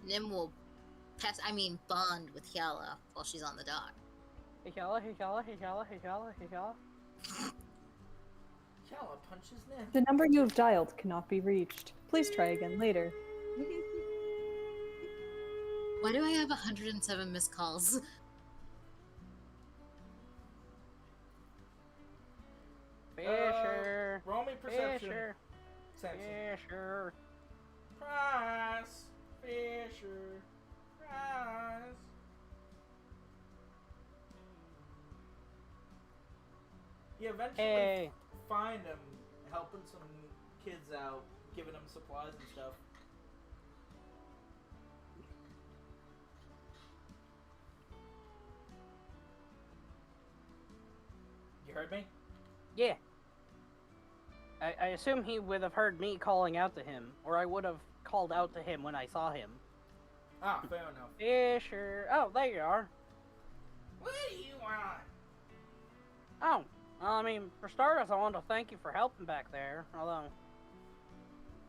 Nim will bond with Hyala while she's on the dock. Hey, Hyala, hey, Hyala, hey, Hyala, hey, Hyala, hey, Hyala. Hyala punches Nim. The number you have dialed cannot be reached. Please try again later. Why do I have 107 missed calls? Fisher. Roll me perception. Fisher. Samson. Fisher. Price. Fisher. Price. You eventually find him helping some kids out, giving them supplies and stuff. You heard me? Yeah. I assume he would have heard me calling out to him, or I would have called out to him when I saw him. Ah, fair enough. Fisher. Oh, there you are. What do you want? Oh, I mean, for starters, I want to thank you for helping back there. Although,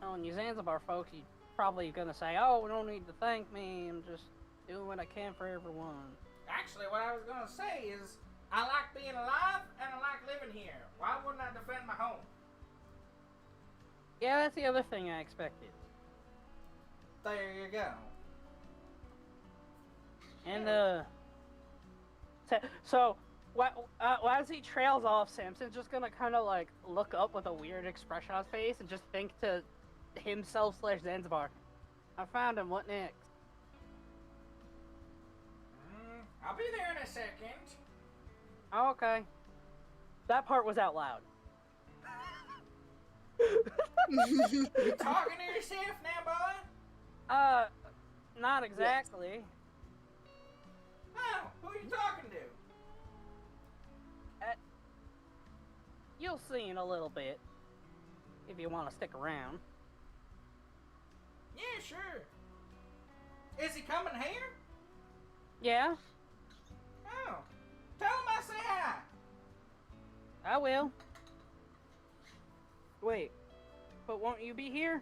knowing you Zanzibar folks, you're probably gonna say, "Oh, no need to thank me. I'm just doing what I can for everyone." Actually, what I was gonna say is, I like being alive and I like living here. Why wouldn't I defend my home? Yeah, that's the other thing I expected. There you go. And so as he trails off, Samson's just gonna kind of like look up with a weird expression on his face and just think to himself / Zanzibar, "I found him. What next?" I'll be there in a second. Oh, okay. That part was out loud. You talking to yourself now, boy? Not exactly. Oh, who are you talking to? You'll see in a little bit, if you want to stick around. Yeah, sure. Is he coming here? Yeah, Oh, tell him I say hi. I will. Wait, but won't you be here?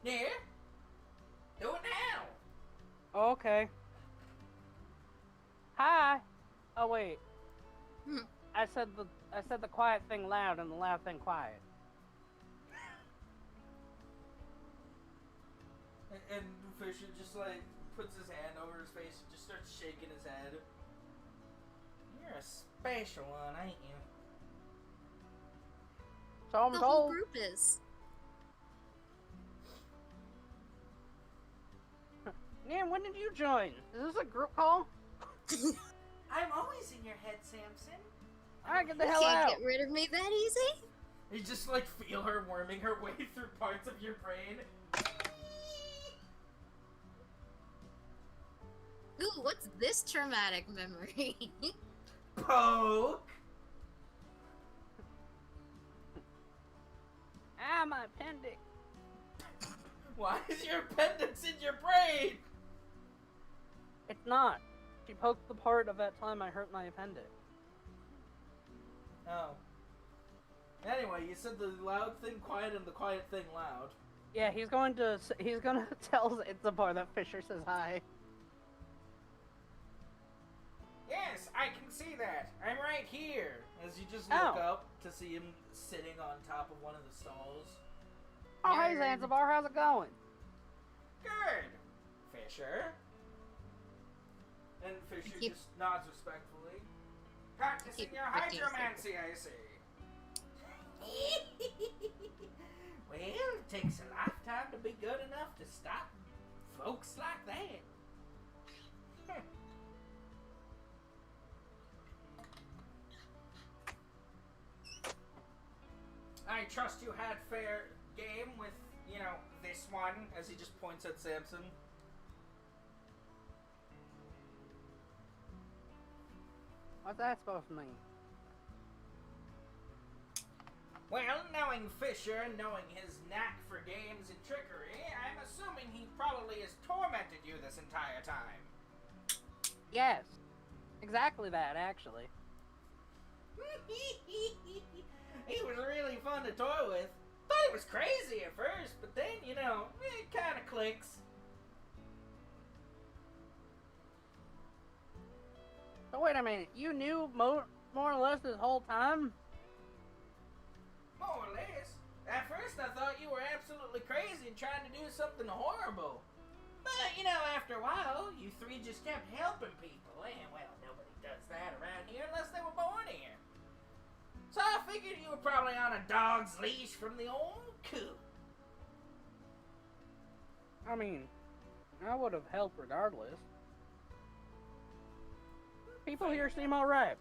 Yeah? Do it now. Oh, okay. Hi. Oh wait. I said the quiet thing loud and the loud thing quiet. And Fisher just like puts his hand over his face and just starts shaking his head. You're a special one, ain't you? So I'm The whole told. group is. Yeah, when did you join? Is this a group call? I'm always in your head, Samson. Alright, get the You hell can't out. get rid of me that easy. You just like feel her worming her way through parts of your brain. Ooh, what's this traumatic memory? Poke! Ah, my appendix. Why is your appendix in your brain? It's not. She poked the part of that time I hurt my appendix. Oh. Anyway, you said the loud thing quiet and the quiet thing loud. Yeah, he's gonna tell Zanzibar that Fisher says hi. Yes, I can see that. I'm right here. As you just Oh. look up to see him sitting on top of one of the stalls. Oh, hey Zanzibar, how's it going? Good, Fisher. And Fisher just nods respectfully. Practicing your hydromancy, I see. Well, it takes a lifetime to be good enough to stop folks like that. I trust you had fair game with, this one, as he just points at Samson. What's that supposed to mean? Well, knowing Fisher and knowing his knack for games and trickery, I'm assuming he probably has tormented you this entire time. Yes. Exactly that, actually. He was really fun to toy with. Thought he was crazy at first, but then, it kind of clicks. wait a minute. You knew more or less this whole time? More or less. At first I thought you were absolutely crazy and trying to do something horrible. But, you know, after a while, you three just kept helping people. And, well, nobody does that around here unless they were born here. So I figured you were probably on a dog's leash from the old coop. I mean, I would have helped regardless. People here seem alright.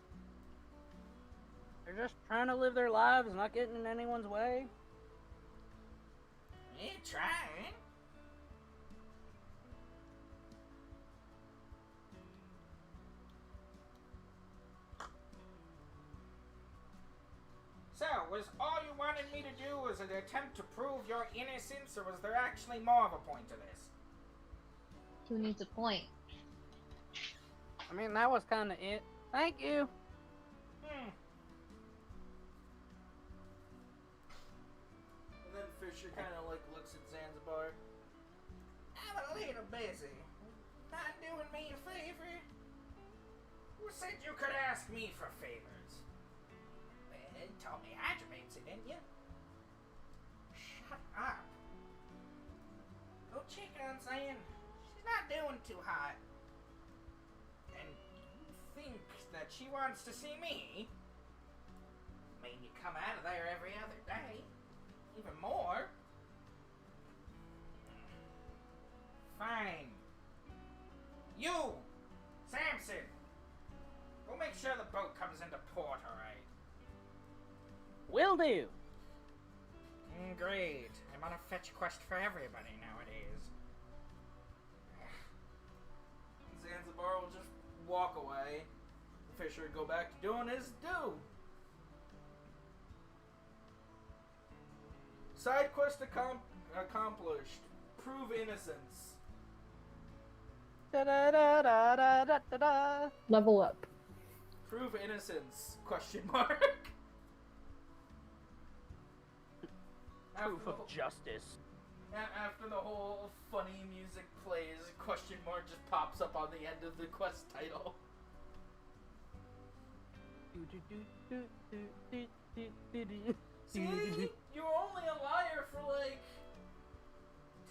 They're just trying to live their lives, not getting in anyone's way. Yeah, trying. So, was all you wanted me to do was an attempt to prove your innocence, or was there actually more of a point to this? Who needs a point? I mean, that was kind of it. Thank you. And then Fisher kind of like looks at Zanzibar. I'm a little busy. Not doing me a favor. Who said you could ask me for favors? Well, you told me Hydromates, didn't you? Shut up. Go check on Zan. She's not doing too hot. And you think that she wants to see me? I mean, you come out of there every other day. Even more. Fine. You! Samson! Go make sure the boat comes into port, alright? Will do. Great. I'm on a fetch quest for everybody nowadays. Zanzibar will just walk away. Fisher will go back to doing his do. Side quest accomplished. Prove innocence. Da da da da da da da da. Level up. Prove innocence? Question mark. Proof of justice. After the whole funny music plays, question mark just pops up on the end of the quest title. See, you were only a liar for like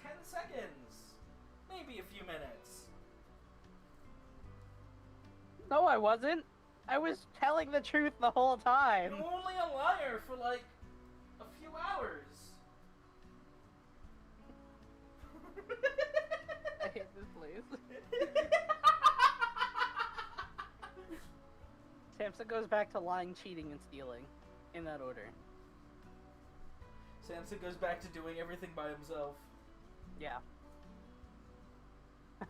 10 seconds, maybe a few minutes. No, I wasn't. I was telling the truth the whole time. You were only a liar for like a few hours. I hate this place. Samson goes back to lying, cheating, and stealing. In that order. Samson goes back to doing everything by himself. Yeah.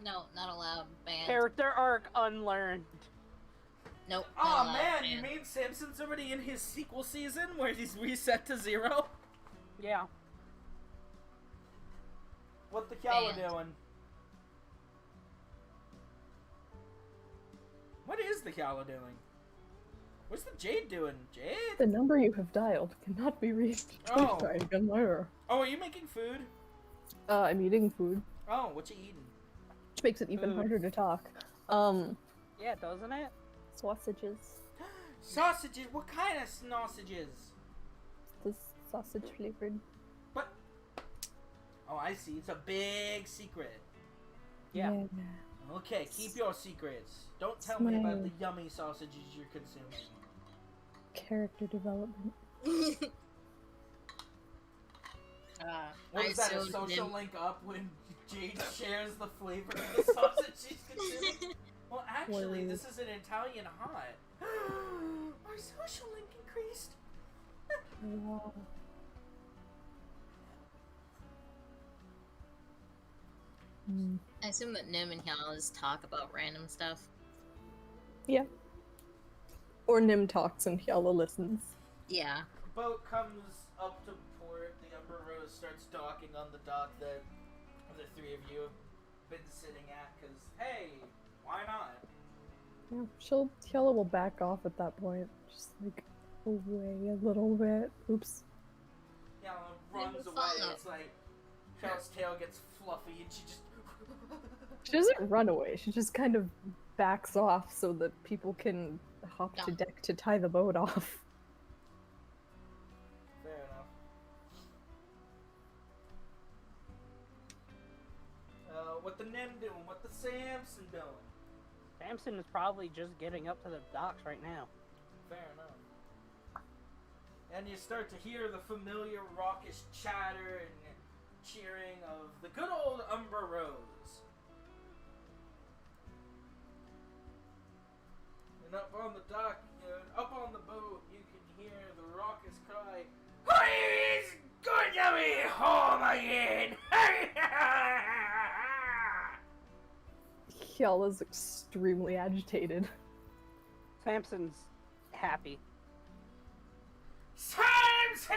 No, not allowed. Banned. Character arc unlearned. Nope. Oh not allowed. man, you Banned. mean Samson's already in his sequel season where he's reset to 0? Yeah. What the Kala Banned. doing? What is the Kala doing? What's the Jade doing? Jade? The number you have dialed cannot be reached. Please Oh. try again later. Oh, are you making food? I'm eating food, Oh, what you eating? which makes it even Food. harder to talk. Yeah, doesn't it? Sausages. Sausages? What kind of sausages? The sausage flavored. What? Oh, I see. It's a big secret. Yeah. Okay, keep your secrets. Don't tell It's me my- about the yummy sausages you're consuming. Character development. What I is that, a so social didn't- link up when Jade shares the flavor of the sausage she's consuming? Well, actually, Word. this is an Italian hot. Our social link increased. Wow. I assume that Nim and Hyala's talk about random stuff. Yeah. Or Nim talks and Hyala listens. Yeah. Boat comes up to port. The Ember Rose starts docking on the dock that the three of you have been sitting at. Cause hey, why not? Yeah, Hyala will back off at that point. Just like away a little bit. Oops. Yeah, runs Never away. follow. It's like, Shell's tail gets fluffy and she just... She doesn't run away. She just kind of backs off so that people can hop to deck to tie the boat off. Fair enough. What the Nim doing? What the Samson doing? Samson is probably just getting up to the docks right now. Fair enough. And you start to hear the familiar raucous chatter and cheering of the good old Umber Rose. And up on the dock, up on the boat, you can hear the raucous cry, "It's good to be home again!" Hyala's extremely agitated. Samson's happy. Samson!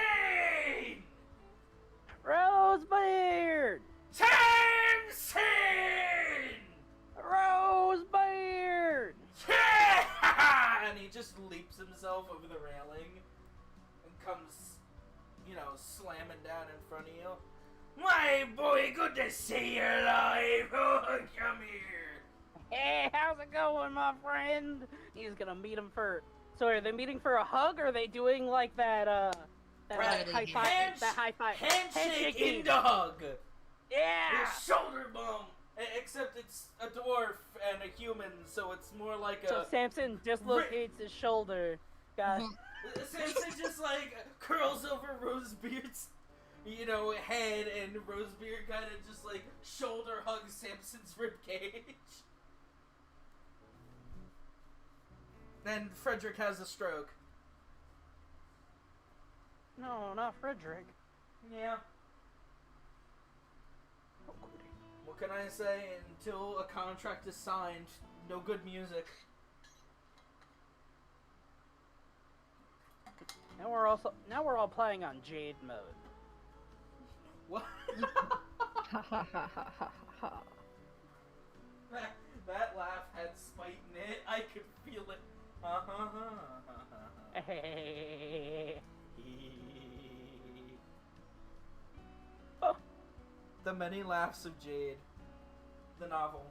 Rosebeard! Samson! Rosebeard! And he just leaps himself over the railing and comes, slamming down in front of you. My boy, good to see you alive. Oh, come here. Hey, how's it going, my friend? He's gonna meet him for... So are they meeting for a hug, or are they doing like that, high five? Handshake into hug. Yeah! A shoulder bump. Except it's a dwarf and a human, so it's more like So Samson dislocates his shoulder. God. Samson just, curls over Rosebeard's, head, and Rosebeard kind of just, shoulder hugs Samson's ribcage. Then Frederick has a stroke. No, not Frederick. Yeah. What can I say? Until a contract is signed, no good music. Now we're all playing on Jade mode. What? Ha ha ha ha ha ha. That laugh had spite in it. I could feel it. Oh. The Many Laughs of Jade. The novel.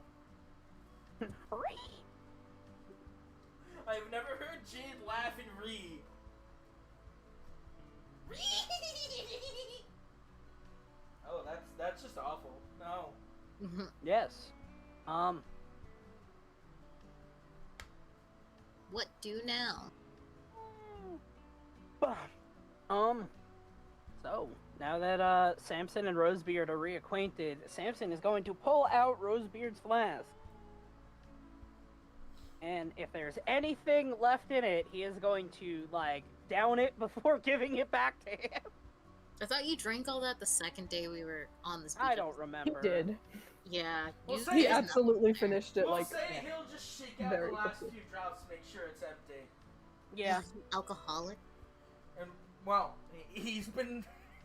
I've never heard Jade laugh and read. Oh, that's just awful. No. Yes. What do now? So, now that Samson and Rosebeard are reacquainted, Samson is going to pull out Rosebeard's flask. And if there's anything left in it, he is going to, down it before giving it back to him. I thought you drank all that the second day we were on this. I don't He remember. did. Yeah. He absolutely finished it, We'll say he'll just shake out very the last quickly. few drops to make sure it's empty. Yeah. Alcoholic. And, well, he's been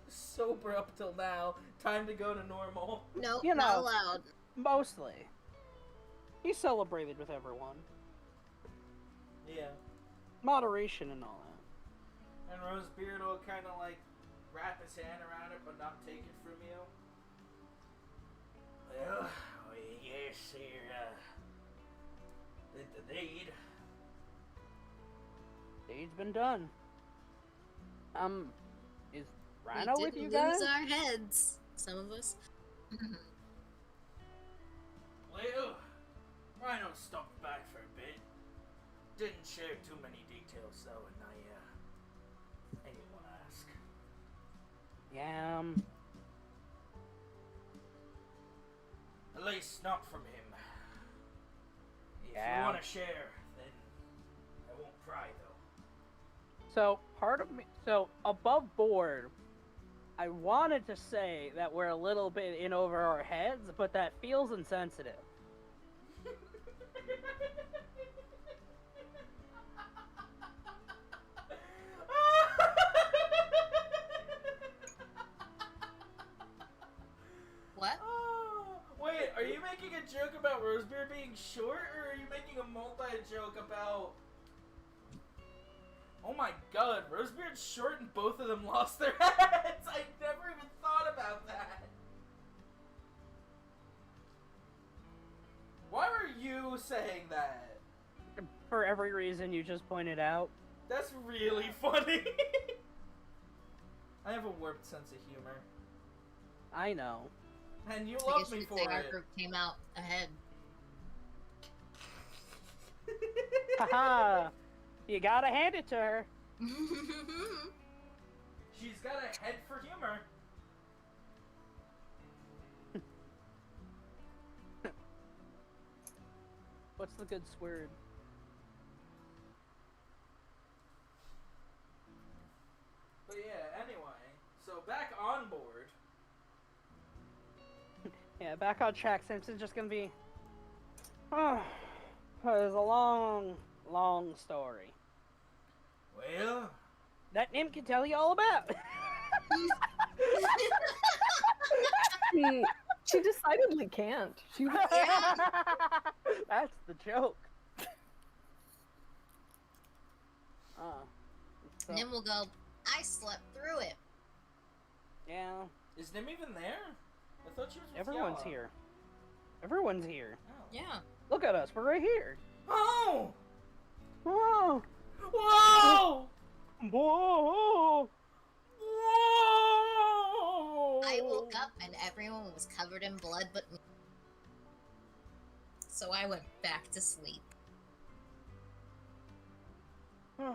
sober up till now. Time to go to normal. No, You not know. allowed. Mostly. He celebrated with everyone. Yeah. Moderation and all that. And Rosebeard will kind of, wrap his hand around it but not take it from you. Well, yes, sir, did the deed. Deed's been done. Is We Rhino with didn't you guys? lose our heads. Some of us. Well, Rhino stopped back for a bit. Didn't share too many details though, and I didn't want to ask. Yeah, At least not from him. If you Yeah. want to share, then I won't pry though. so part of me, above board, I wanted to say that we're a little bit in over our heads, but that feels insensitive. What? Oh, wait, are you making a joke about Rosebeard being short, or are you making a multi-joke about... Oh my god, Rosebeard's short and both of them lost their heads! I never even thought about that! you saying that? For every reason you just pointed out. That's really funny. I have a warped sense of humor. I know. And you I love guess me you could for say our it. group came out ahead. Haha! You gotta hand it to her. She's got a head for humor. What's the good word? But yeah, anyway. So back on board. Yeah, back on track. Simpson's just gonna be. Oh, it's a long, long story Well, that Nim can tell you all about. She decidedly can't. She was That's the joke. So, Nim will go, I slept through it. yeah, is Nim even there? I thought she was with everyone's Yala. here. Everyone's here. Oh. Yeah. Look at us. We're right here. Oh! Whoa! Whoa! Whoa! Whoa! I woke up and everyone was covered in blood but me. So I went back to sleep. Yeah,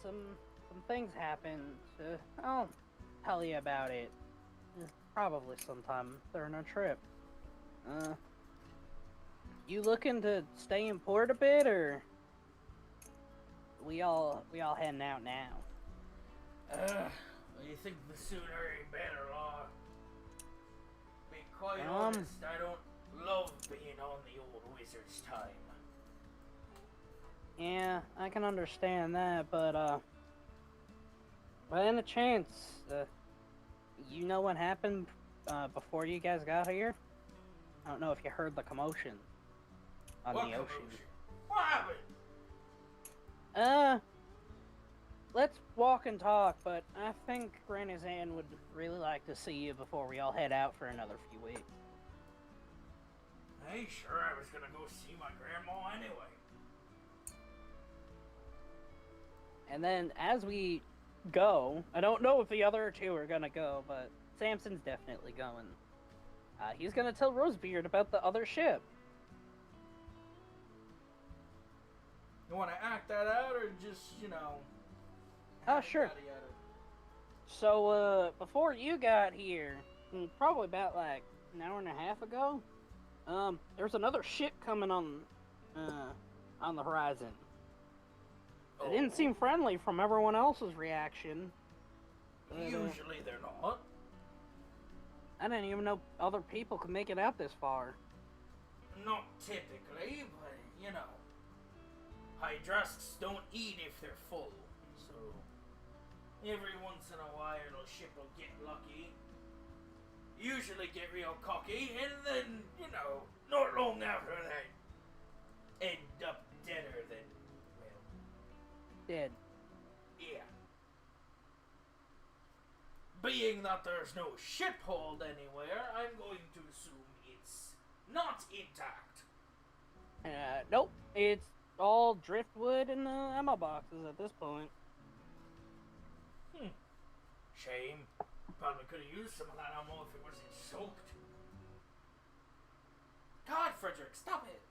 some things happened. I'll tell you about it. Probably sometime during our trip. You looking to stay in port a bit, or we all heading out now? Well, you think the sooner ain't better, Law? Be quite honest, I don't love being on the old wizard's time. Yeah, I can understand that, but by any chance, you know what happened before you guys got here? I don't know if you heard the commotion on What the ocean. commotion? What happened? Let's walk and talk, but I think Granny Zan would really like to see you before we all head out for another few weeks. Hey, sure, I was gonna go see my grandma anyway. And then as we go, I don't know if the other two are gonna go, but Samson's definitely going. He's gonna tell Rosebeard about the other ship. You wanna act that out, or just, Oh, sure. yada, yada? So, before you got here, probably about like an hour and a half ago, there's another ship coming on the horizon. It didn't seem friendly from everyone else's reaction. But, Usually they're not. I didn't even know other people could make it out this far. Not typically, but, Hydrasks don't eat if they're full, so every once in a while a ship will get lucky, usually get real cocky, and then, not long after that, end up deader than, well, Dead. yeah. Being that there's no ship hold anywhere, I'm going to assume it's not intact. Nope. It's all driftwood and ammo boxes at this point. Shame. Probably could have used some of that ammo if it wasn't soaked. God, Frederick, stop it!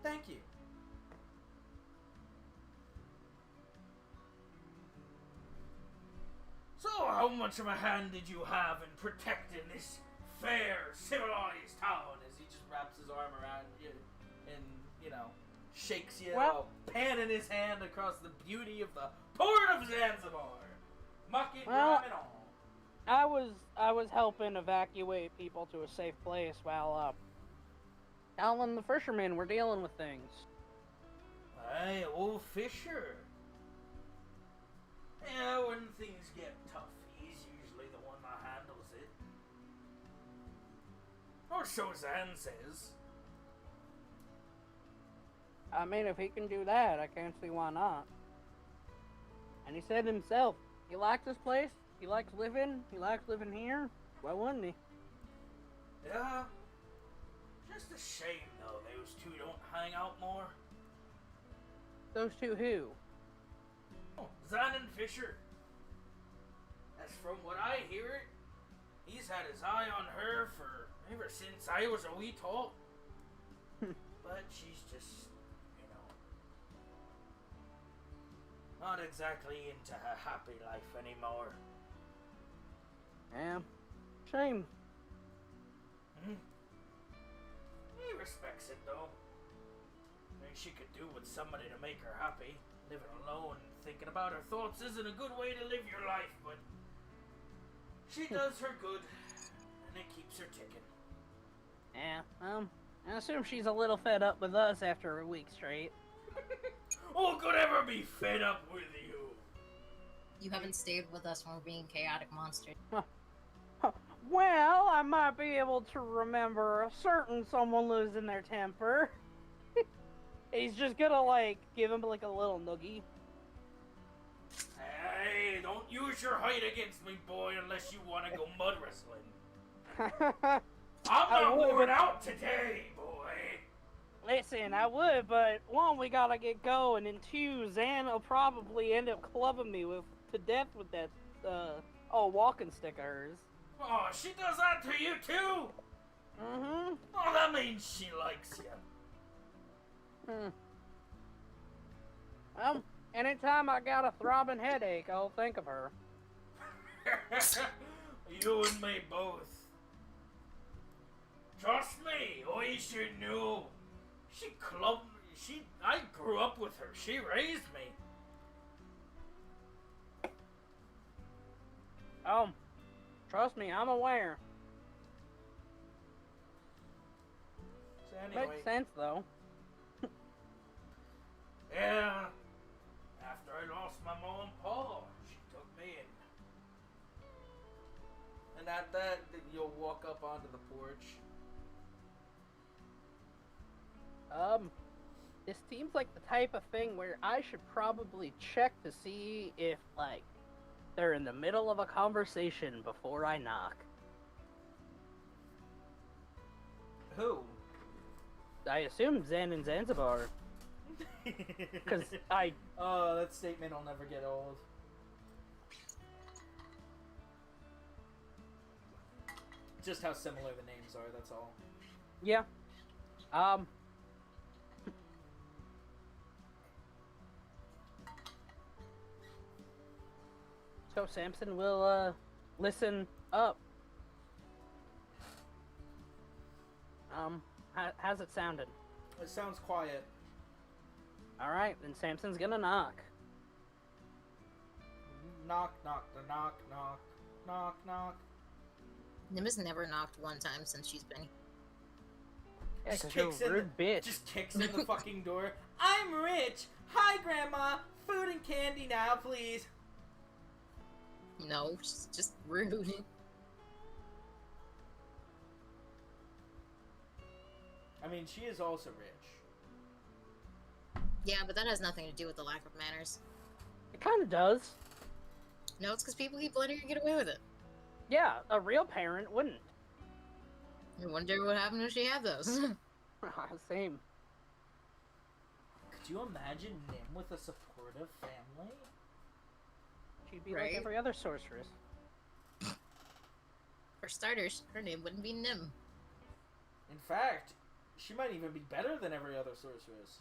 Thank you. So, how much of a hand did you have in protecting this fair, civilized town? As he just wraps his arm around you and, shakes you, Well, panning his hand across the beauty of the port of Zanzibar. Mucking, Well, rhyming all. I was helping evacuate people to a safe place while Al and the fishermen were dealing with things. Hey, old Fisher. Yeah, when things get tough, he's usually the one that handles it. Or so Zan says. I mean, if he can do that, I can't see why not. And he said himself, he likes this place, he likes living here. Why wouldn't he? Yeah. Just a shame, though, those two don't hang out more. Those two who? Oh, Zan and Fisher. As from what I hear it, he's had his eye on her for ever since I was a wee tot. But she's just, you know, not exactly into her happy life anymore. Yeah. Shame. He respects it, though. I mean, she could do with somebody to make her happy. Living alone and thinking about her thoughts isn't a good way to live your life, but she does her good, and it keeps her ticking. Yeah, I assume she's a little fed up with us after a week straight. Who could ever be fed up with you? You haven't stayed with us when we're being chaotic monsters. Well, I might be able to remember a certain someone losing their temper. He's just gonna, like, give him, like, a little noogie. Hey, don't use your height against me, boy, unless you want to go mud wrestling. I'm not worn out today, boy. Listen, I would, but one, we gotta get going, and two, Zan will probably end up clubbing me to death with that, walking stick of hers. Oh, she does that to you, too? Mm-hmm. Oh, that means she likes you. Anytime I got a throbbing headache, I'll think of her. You and me both. Trust me, I should know. I grew up with her. She raised me. Trust me, I'm aware. So anyway, Makes sense, though. yeah. After I lost my mom and pa, she took me in. And at that, you'll walk up onto the porch. This seems like the type of thing where I should probably check to see if, like, they're in the middle of a conversation before I knock. Who? I assume Zen and Zanzibar. Because Oh, that statement will never get old. Just how similar the names are, that's all. Yeah. So Samson will, listen up. How's it sounded? It sounds quiet. Alright, then Samson's gonna knock. Knock, knock, knock, knock, knock, knock. Nim has never knocked one time since she's been here. Yeah, 'cause you're a rude bitch. Just kicks in the fucking door. I'm rich! Hi, Grandma! Food and candy now, please! No, she's just rude. I mean, she is also rich. Yeah, but that has nothing to do with the lack of manners. It kinda does. No, it's because people keep letting her get away with it. Yeah, a real parent wouldn't. I wonder what happened if she had those. Same. Could you imagine Nim with a supportive family? She'd be Right? like every other sorceress. For starters, her name wouldn't be Nim. In fact, she might even be better than every other sorceress.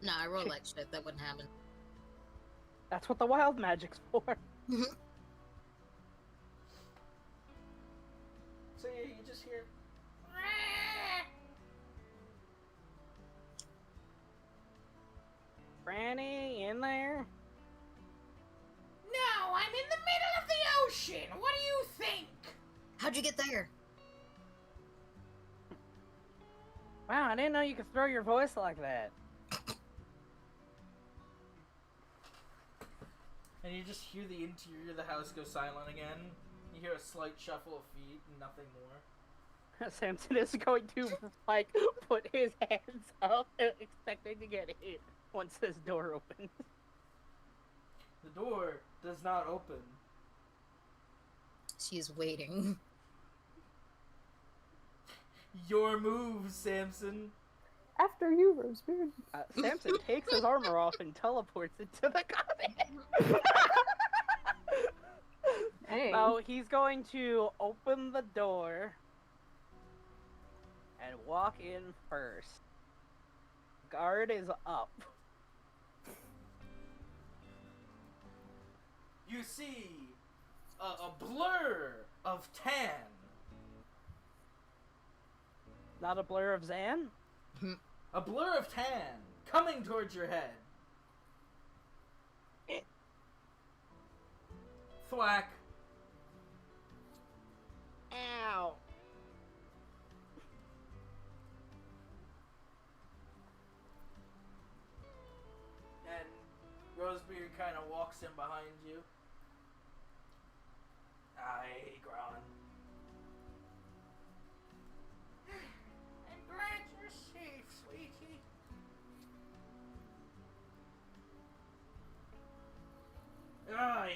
Nah, I roll like shit. That wouldn't happen. That's what the wild magic's for. So yeah, you just hear... Franny, in there? No, I'm in the middle of the ocean! What do you think? How'd you get there? Wow, I didn't know you could throw your voice like that. And you just hear the interior of the house go silent again. You hear a slight shuffle of feet and nothing more. Samson is going to, like, put his hands up, expecting to get hit once this door opens. The door does not open. She's waiting. Your move, Samson. After you, Rosebeard. Samson takes his armor off and teleports into the cabin. Dang. Now he's going to open the door and walk in first. Guard is up. You see a blur of tan. Not a blur of Zan? A blur of tan coming towards your head. Thwack. Ow. And Rosebeard kind of walks in behind you. Aye, Gron. I'm glad you're safe, sweetie. I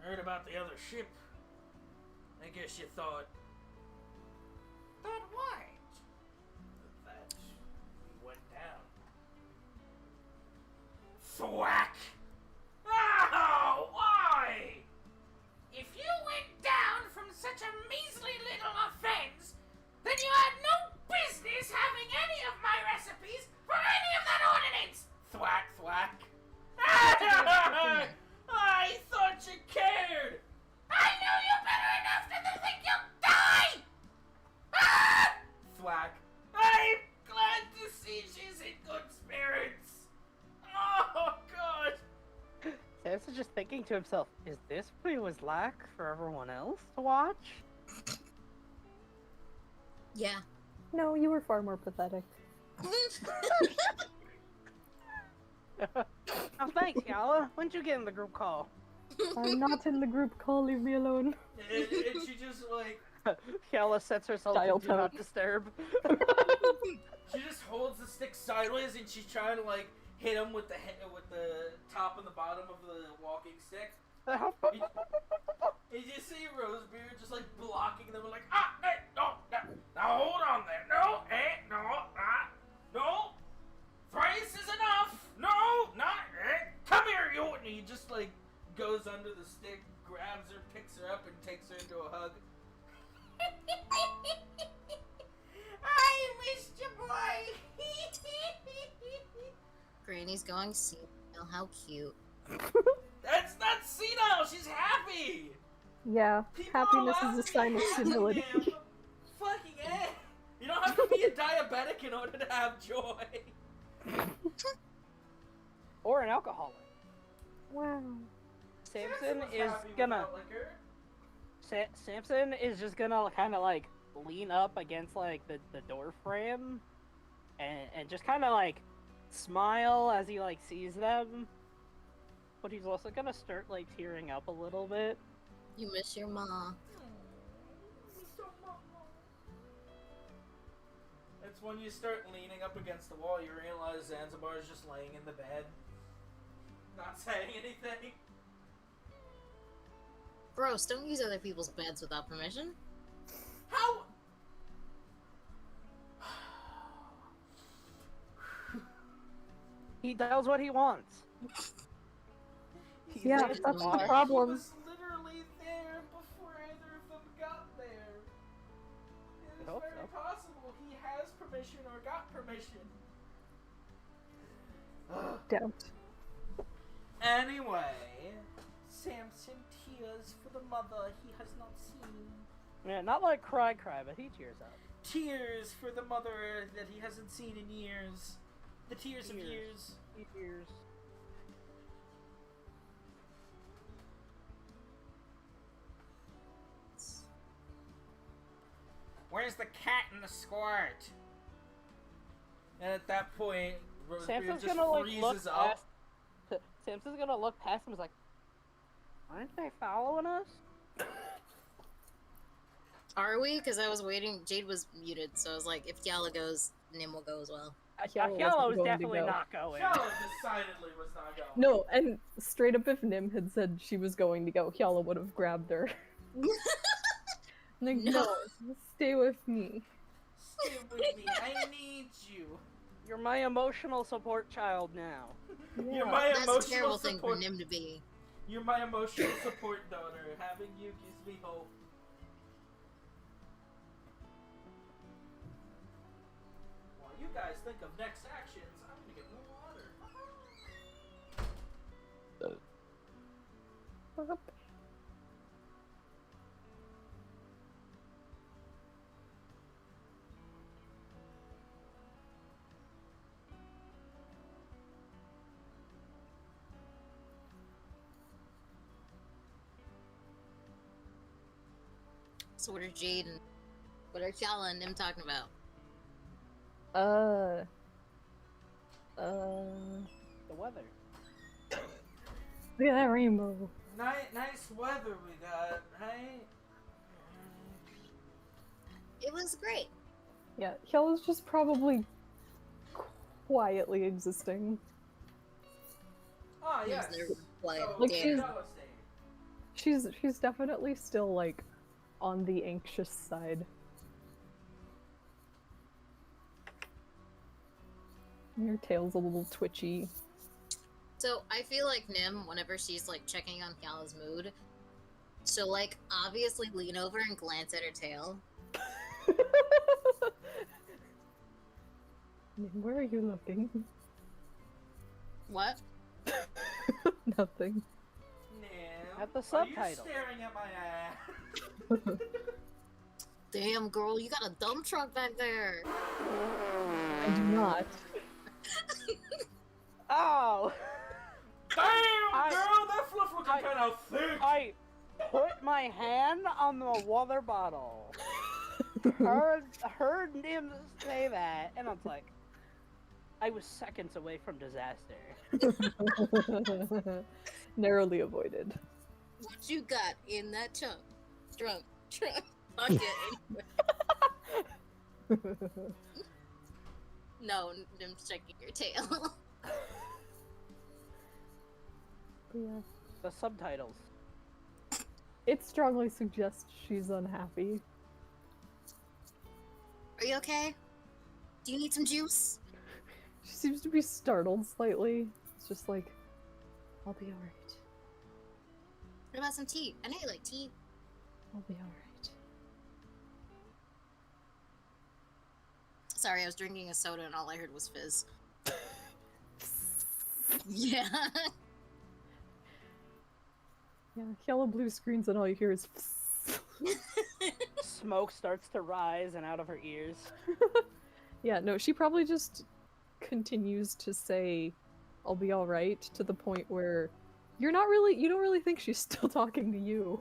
heard about the other ship. I guess you thought... Thought what? That we went down. Thwack! Oh, why? If you went down from such a measly little offense, then you had no business having any of my recipes for any of that ordnance! Thwack, thwack. I thought you cared! I knew you better enough to think you'll die! Ah! Thwack. I'm glad to see she's in good spirits! Oh, God! Samson's just thinking to himself, is this what it was like for everyone else to watch? Yeah. No, you were far more pathetic. Oh, thanks, Yala. When'd you get in the group call? I'm not in the group call, leave me alone. And she just, like, Yala sets herself Dial to do not tone. disturb. she just holds the stick sideways and she's trying to, like, hit him with the top and the bottom of the walking stick. And you see Rosebeard just, like, blocking them, like, hey, no, now hold on there, no, no, thrice is enough, no, not, come here, you, and he just, like, goes under the stick, grabs her, picks her up, and takes her into a hug. I missed you, boy. Granny's going senile. How cute. That's not senile. She's happy. Yeah, People happiness allow is a to be sign of happy, senility. man. Fucking A. You don't have to be a diabetic in order to have joy. Or an alcoholic. Wow. Samson was is happy gonna... without liquor. Samson is just gonna kind of like lean up against like the door frame and just kind of like smile as he like sees them, but he's also gonna start like tearing up a little bit. You miss your ma. It's when you start leaning up against the wall, you realize Zanzibar is just laying in the bed, not saying anything. Gross, don't use other people's beds without permission. How? He does what he wants. He's Yeah, just that's the smart. problem. He was literally there before either of them got there. It is I hope very so. possible he has permission or got permission. Doubt. Anyway, Samson tears for the mother he has not seen. Yeah, not like cry, but he tears up. Tears for the mother that he hasn't seen in years. The tears of years. He tears. Where's the cat and the squirt? And at that point, Rosebeard Samson's just gonna like look freezes up. past. Samson's gonna look past him. And is like, aren't they following us? Are we? Because I was waiting. Jade was muted, so I was like, if Yala goes, Nim will go as well. Yellow wasn't Yellow is going to definitely go. not going. Shallow decidedly was not going. No, and straight up if Nim had said she was going to go, Hyala would have grabbed her. Like, No. no, stay with me. Stay with me. I need you. You're my emotional support child now. You're Yeah. my That's a emotional terrible thing for support. Nim to be. You're my emotional support daughter. Having you gives me hope. While you guys think of next actions, I'm gonna get more water. So what are Jade and what are Kiala and Nim talking about? The weather. Look at that rainbow. Nice weather we got, right? It was great. Yeah, Kiala's just probably quietly existing. Ah, Nim's yes. never played. So, Like, Damn. she's- Dallas Day. She's definitely still like on the anxious side. Your tail's a little twitchy. So I feel like Nim, whenever she's like checking on Kiala's mood, she'll like obviously lean over and glance at her tail. Where are you looking? What? Nothing. Now, At the are you subtitle. staring at my ass? Damn, girl, you got a dump truck back there. I do not. Oh! Damn, girl, that fluff looking I- kind of thick. I put my hand on the water bottle. Heard Nim say that, and I was like, I was seconds away from disaster. Narrowly avoided. What you got in that trunk? Trunk. Pocket. No, Nim's checking your tail. Yeah. The subtitles. It strongly suggests she's unhappy. Are you okay? Do you need some juice? She seems to be startled slightly. It's just like, I'll be alright. What about some tea? I know you like tea. I'll be alright. Sorry, I was drinking a soda and all I heard was fizz. Yeah. Yeah, yellow blue screens and all you hear is Smoke starts to rise and out of her ears. Yeah, no, she probably just continues to say, I'll be alright, to the point where you don't really think she's still talking to you.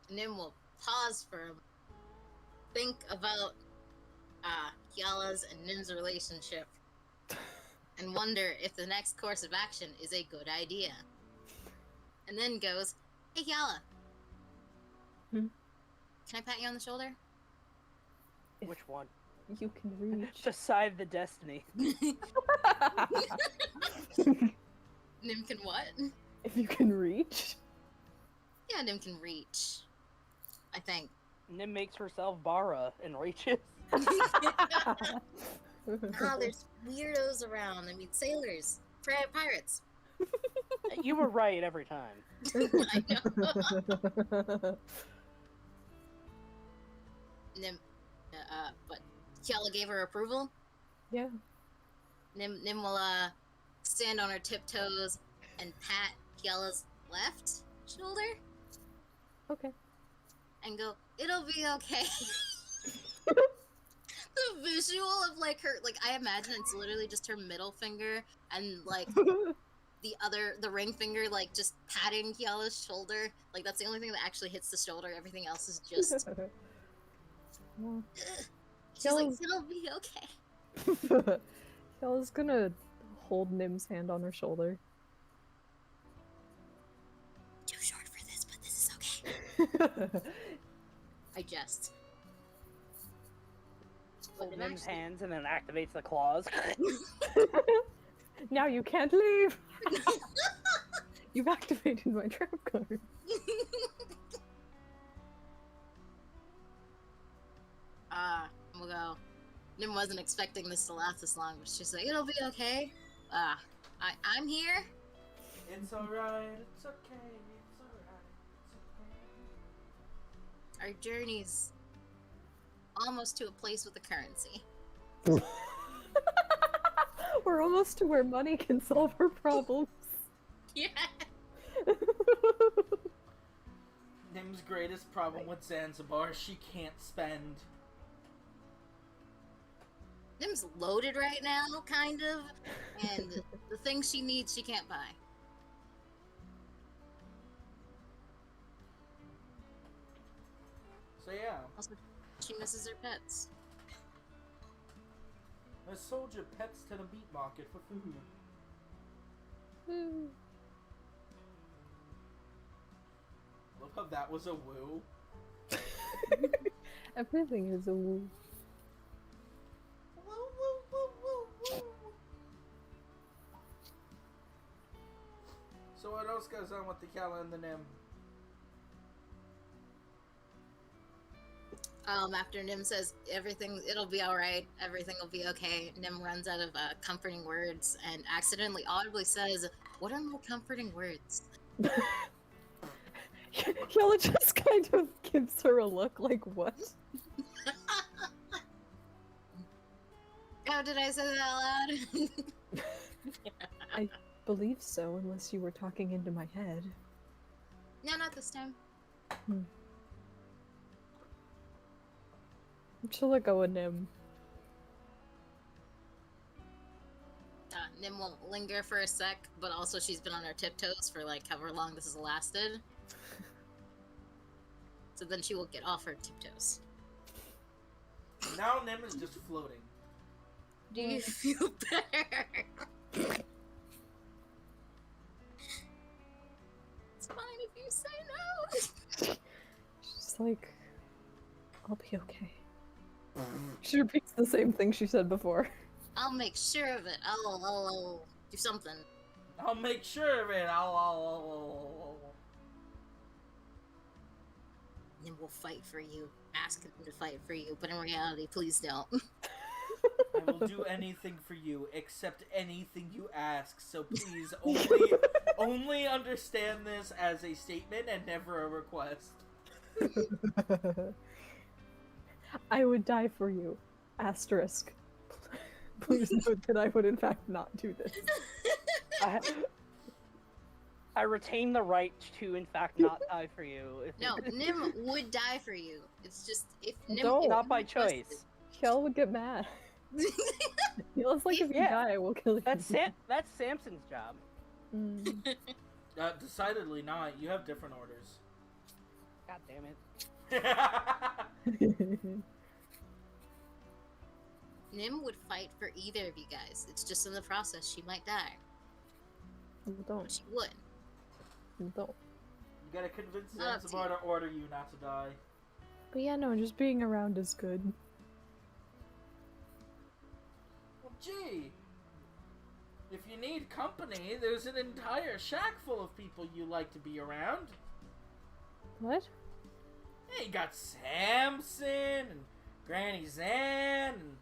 Nim will pause for a moment, think about Kiala's and Nim's relationship and wonder if the next course of action is a good idea. And then goes, hey Kiala. Hmm? Can I pat you on the shoulder? If Which one? you can reach. Decide the destiny. Nim can what? If you can reach. Yeah, Nim can reach. I think. Nim makes herself Bara and reaches. There's weirdos around. I mean, sailors, pirates. You were right every time. I know. Nim, but Kiala gave her approval. Yeah. Nim will stand on her tiptoes and pat Kiala's left shoulder Okay. and go, "It'll be okay." The visual of like her, like I imagine it's literally just her middle finger and like the ring finger, like just patting Kiala's shoulder. Like that's the only thing that actually hits the shoulder. Everything else is just. Well, She's like, Kiala's- "It'll be okay." Kiala's gonna hold Nim's hand on her shoulder. Too short for this, but this is okay. I jest. But Hold it Nim's actually- hands and then activates the claws. Now you can't leave! You've activated my trap card. Nim wasn't expecting this to last this long, but she's like, it'll be okay. I'm here. It's alright, it's okay, it's alright, it's okay. Our journey's almost to a place with a currency. We're almost to where money can solve her problems. Yeah. Nim's greatest problem with Zanzibar, she can't spend. Nim's loaded right now, kind of, and the things she needs, she can't buy. So yeah, Also, she misses her pets. I sold your pets to the meat market for food. Love how that was a woo. Everything is a woo. Woo, woo, woo, woo, woo. So what else goes on with the Kala and the Nim? After Nim says it'll be alright, everything will be okay, Nim runs out of comforting words and accidentally audibly says, what are more comforting words? Yella just kind of gives her a look like, what? Oh, did I say that out loud? I believe so, unless you were talking into my head. No, not this time. She'll let go of Nim. Nim won't linger for a sec, but also she's been on her tiptoes for like however long this has lasted. So then she will get off her tiptoes. Now Nim is just floating. Do you feel better? It's fine if you say no. She's like, I'll be okay. She repeats the same thing she said before. I'll make sure of it. I'll do something. I'll make sure of it. I'll. Nim will fight for you. Ask him to fight for you, but in reality, please don't. I will do anything for you, except anything you ask. So please, only understand this as a statement and never a request. I would die for you. Asterisk. Please note that I would in fact not do this. I retain the right to, in fact, not die for you. No, Nim would die for you. It's just if Nim Don't. Not by choice. Kel would get mad. Feels like if you Yeah. die, we'll kill you. That's Samson's job. Mm. Decidedly not. You have different orders. God damn it. Nim would fight for either of you guys. It's just in the process she might die. But Don't. she would. Don't. You gotta convince Not Zanzibar to order you not to die. But yeah, no, just being around is good. Well, gee. If you need company, there's an entire shack full of people you like to be around. What? Yeah, you got Samson and Granny Zan and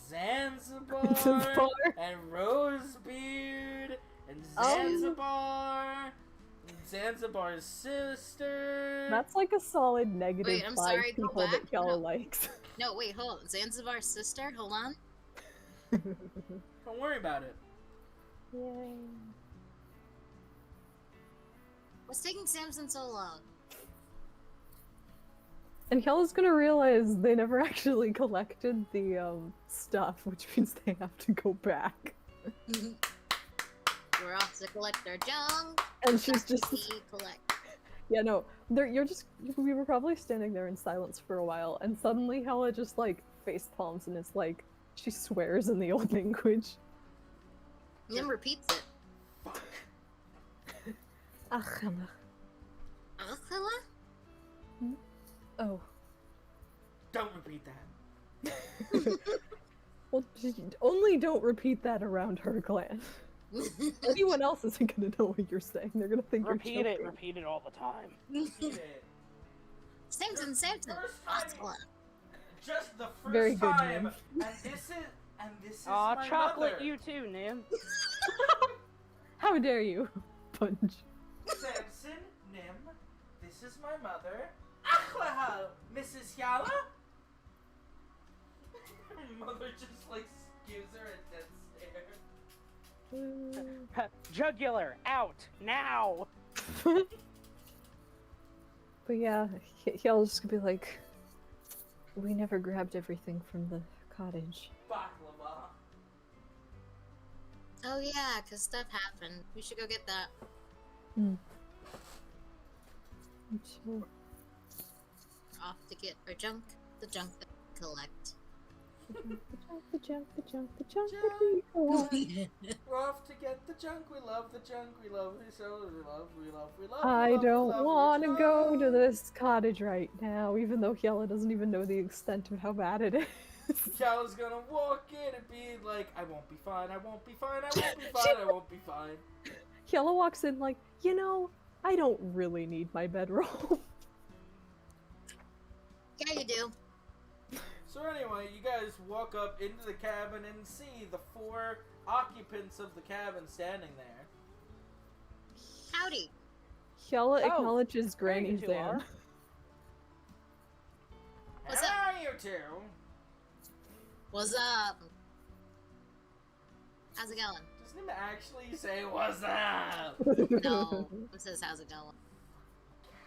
Zanzibar Zanzibar. and Rosebeard and Zanzibar and Zanzibar's sister. That's like a solid negative Wait, I'm 5 sorry, go people that back. Kella No. likes. No, wait, hold on. Zanzibar's sister? Hold on. Don't worry about it. Yay. What's taking Samson so long? And Kella's gonna realize they never actually collected the stuff, which means they have to go back. We're off to collect our junk. And she's just We collect. yeah, no. We were probably standing there in silence for a while, and suddenly Hella just like face palms and it's like she swears in the old language. Nim repeats it. Fuck. Achana. Akala? Oh. Don't repeat that. Well, only don't repeat that around her clan. Anyone else isn't gonna know what you're saying. They're gonna think Repeat you're it, joking. repeat it all the time. Repeat it. Samson, First time Akala. just the first Very good, time, Nim. and this is Aw, my chocolate, mother. you too, Nim. How dare you, Punch? Samson, Nim, this is my mother. Achlaha, Mrs. Yala. Her mother just like gives her a death stare. Jugular, out, now! But yeah, he'll just be like, we never grabbed everything from the cottage. Baklava. Oh yeah, cause stuff happened. We should go get that. So, Off to get our junk, the junk that we collect. the junk that we collect. We're off to get the junk. We love the junk. We love it so. We love. I don't want to go to this cottage right now, even though Yella doesn't even know the extent of how bad it is. Yala's gonna walk in and be like, I won't be fine. I won't be fine. I won't be fine. I won't be fine. Yella walks in like, you know, I don't really need my bedroll. Yeah, you do. So anyway, you guys walk up into the cabin and see the 4 occupants of the cabin standing there. Howdy. Yella Oh, acknowledges there you Granny two Zan. are. What's How are you two? What's up? How's it going? Doesn't him actually say what's up? No. It says how's it going?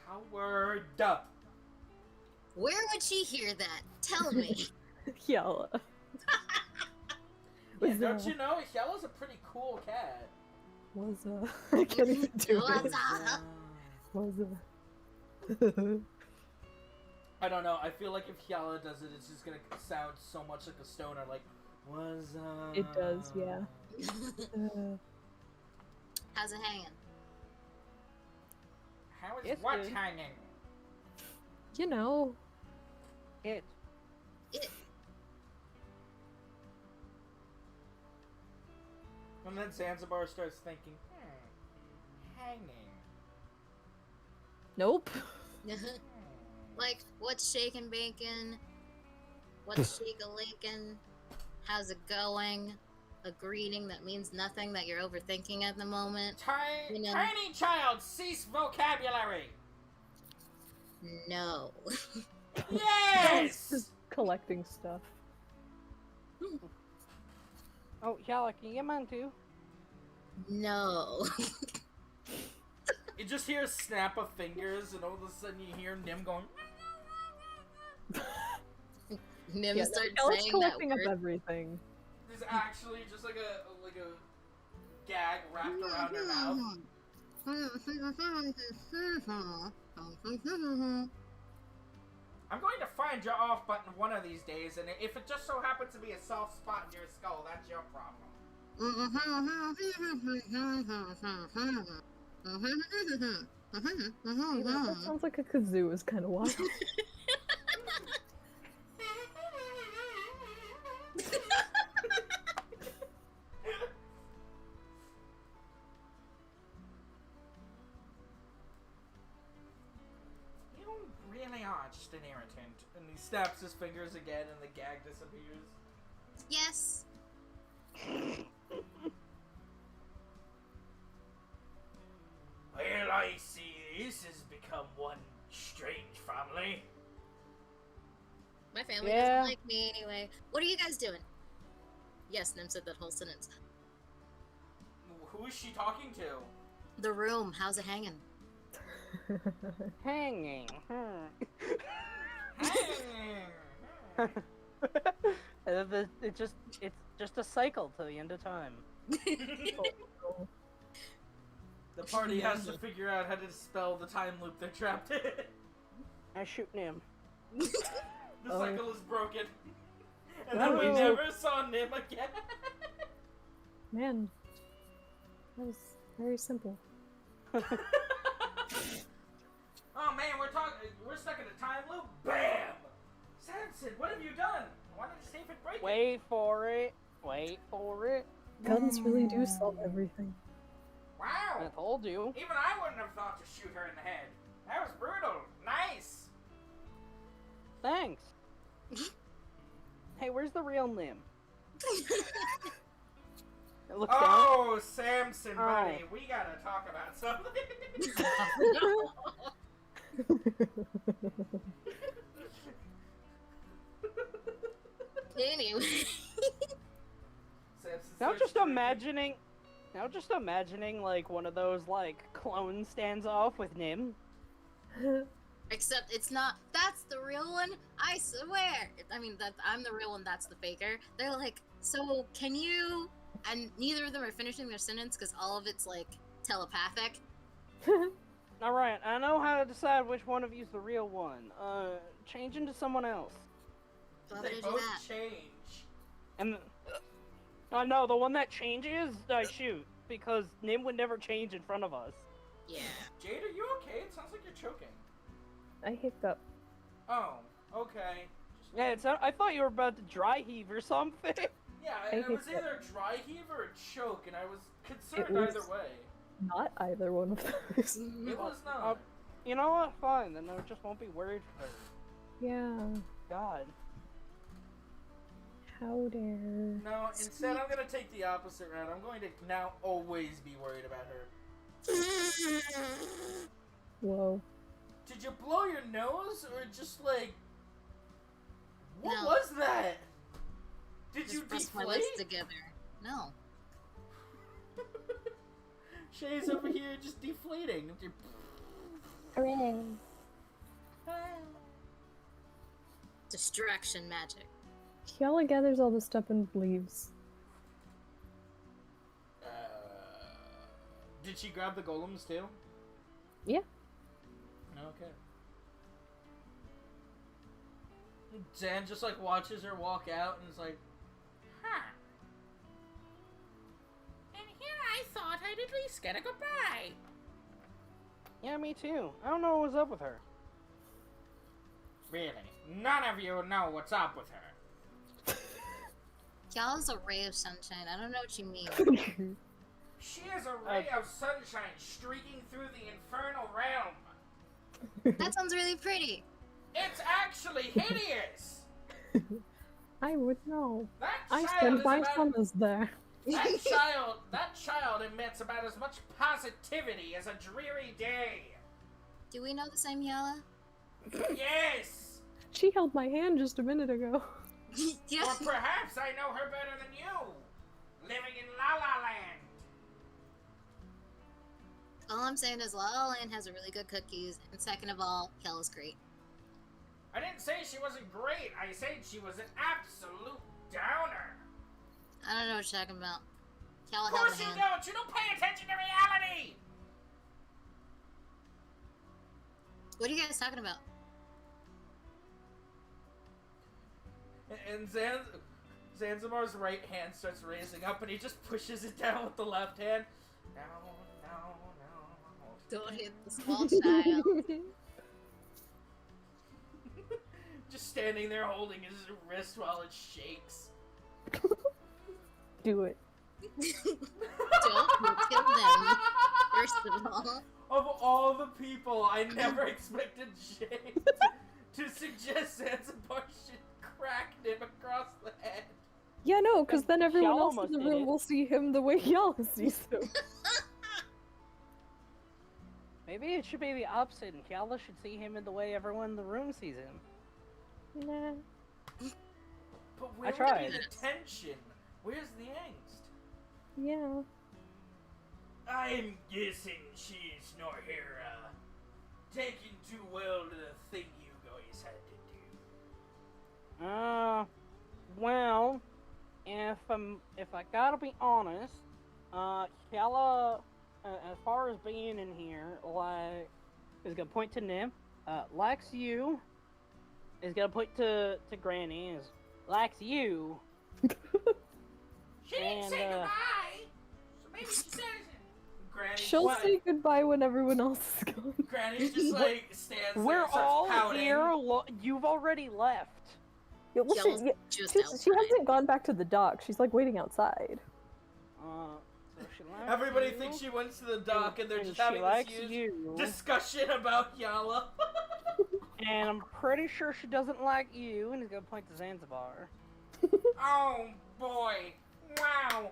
Coward. Where would she hear that? Tell me. Yella. Yeah, Was, don't you know? Yella's a pretty cool cat. I can't even do What's it. up? I don't know. I feel like if Yalla does it, it's just gonna sound so much like a stoner. Like, what's up? It does, yeah. How's it hanging? How is It's what good. hanging? You know, It. And then Zanzibar starts thinking, hanging. nope. Like, what's shaking bacon? What's shake-a-lakin'? How's it going? A greeting that means nothing that you're overthinking at the moment? You know- Tiny child, cease vocabulary. No. Yes. Just collecting stuff. Oh, Yala, can you get mine too? No. You just hear a snap of fingers, and all of a sudden you hear Nim going. Nim Yeah, starts Yella's saying that collecting up word. everything. There's actually just like a gag wrapped around her mouth. I'm going to find your off button one of these days, and if it just so happens to be a soft spot in your skull, that's your problem. That sounds like a kazoo is kind of wild. You really are just an irritant. And he snaps his fingers again, and the gag disappears. Yes. Well, I see this has become one strange family. My family Yeah. doesn't like me anyway. What are you guys doing? Yes, Nim said that whole sentence. Who is she talking to? The room, how's it hanging? Hanging. It's just a cycle to the end of time. The party has to figure out how to spell the time loop they're trapped in. I shoot Nim. The Oh. cycle is broken. And then we Oh. never saw Nim again. Man, that was very simple. Oh man, we're stuck in a time loop. Bam! Samson, what have you done? I wanted to see if it breaks. Wait for it. Wait for it. Guns really do solve everything. I Wow! told you. Even I wouldn't have thought to shoot her in the head. That was brutal. Nice. Thanks. real Nim? It looks Oh, Samson, buddy, we gotta talk about something. Anyway. Samson Now starts just drinking. imagining like one of those like clone stands-off with Nim. Except it's not. That's the real one. I swear. I mean, that I'm the real one. That's the faker. They're like, so can you? And neither of them are finishing their sentence because all of it's like telepathic. All right, I know how to decide which one of you's the real one. Change into someone else. Why would They I do both that? change. And I know the one that changes, I shoot because Nim would never change in front of us. Yeah. Jade, are you okay? It sounds like you're choking. I hiccup. Oh, okay. Yeah, I thought you were about to dry heave or something. Yeah, I it was hiccup. either a dry heave or a choke, and I was concerned It was- either way. Not either one of those. It was not. You know what? Fine, then I just won't be worried for her. Yeah. God. How dare. No, instead I'm gonna take the opposite route. I'm going to now always be worried about her. Whoa. Did you blow your nose, or just like... What No. was that? Did you Just press my deflate? lips together. No. Shay's over here just deflating. Hooray. Distraction magic. Kiala gathers all the stuff and leaves. Did she grab the golems too? Yeah. Okay. Zan just like watches her walk out and is like, huh. And here I thought I'd at least get a goodbye. Yeah, me too. I don't know what was up with her. Really? None of you know what's up with her. Y'all's a ray of sunshine. I don't know what you mean. She is a ray of sunshine streaking through the infernal realm. That sounds really pretty. It's actually hideous. I would know. That I child spend is my about... summers there. That child emits about as much positivity as a dreary day. Do we know the same Yala? Yes! She held my hand just a minute ago. Yeah. Or perhaps I know her better than you, living in La La Land. All I'm saying is La La Land has a really good cookies, and second of all, Yala's great. I didn't say she wasn't great. I said she was an absolute downer. I don't know what you're talking about. Of Yala held course a you hand. don't. You don't pay attention to reality. What are you guys talking about? And Zanzibar's right hand starts raising up, and he just pushes it down with the left hand. No. Don't hit the small child. Just standing there holding his wrist while it shakes. Do it. Don't kill them, first of all. Of all the people, I never expected Jay to suggest Zanzibar should crack him across the head. Yeah, no, because then everyone Y'all else in almost the did room it. will see him the way Yala sees him. Maybe it should be the opposite, and Kiala should see him in the way everyone in the room sees him. Nah. But where's tried. the tension? Where's the angst? Yeah. I'm guessing she's not here, taking too well to the thing you guys had to do. Well, if I gotta be honest, Kiala, as far as being in here, like, is gonna point to Nim, likes you, is gonna point to Granny, is likes you. She didn't And, say goodbye, so maybe she says it. Granny, She'll what? say goodbye when everyone else is gone. Granny just like stands there We're and starts all pouting. here. You've already left. Yeah, well, Yala's she just she outside. hasn't gone back to the dock. She's like waiting outside. So she likes Everybody you, thinks she went to the dock and they're just she having likes this huge you. discussion about Yala. And I'm pretty sure she doesn't like you, and is gonna point to Zanzibar. Oh boy! Wow!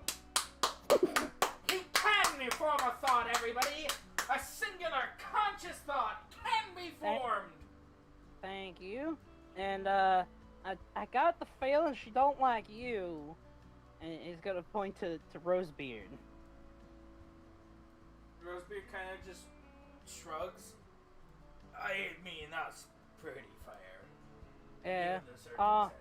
He can form a thought, everybody! A singular conscious thought can be formed! Thank you. And, I got the feeling she don't like you. And he's gonna point to Rosebeard. Rosebeard kind of just shrugs. I mean, that's pretty fair. Yeah. Given the circumstances.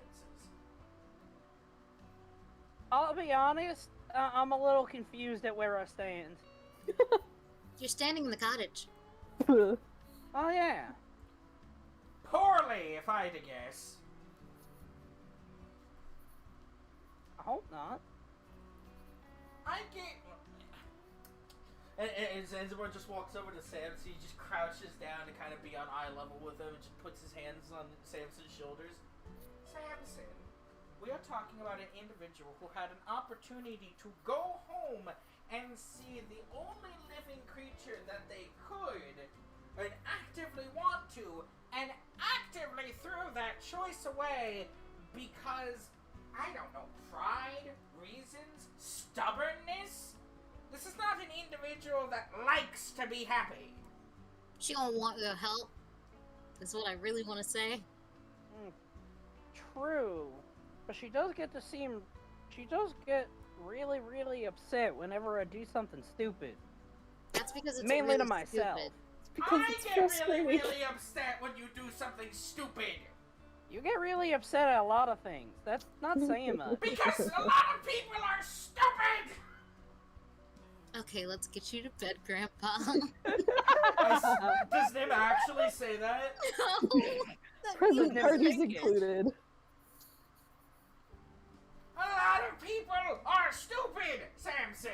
I'll be honest, I'm a little confused at where I stand. You're standing in the cottage. Oh, yeah. Poorly, if I had to guess. I hope not. I get. And Zanzibar just walks over to Samson. He just crouches down to kind of be on eye level with him and just puts his hands on Samson's shoulders. Samson, we are talking about an individual who had an opportunity to go home and see the only living creature that they could and actively want to, and actively threw that choice away because, I don't know, pride, reasons, stubbornness? This is not an individual that likes to be happy. She don't want your help. That's what I really want to say. True. But she does get really, really upset whenever I do something stupid. That's because it's Mainly really to myself. stupid. Because I it's get really, frustrating. really upset when you do something stupid. You get really upset at a lot of things. That's not saying much. Because a lot of people are stupid! Okay, let's get you to bed, Grandpa. Does Nim actually say that? No, that Present means parties language. included. A lot of people are stupid, Samson.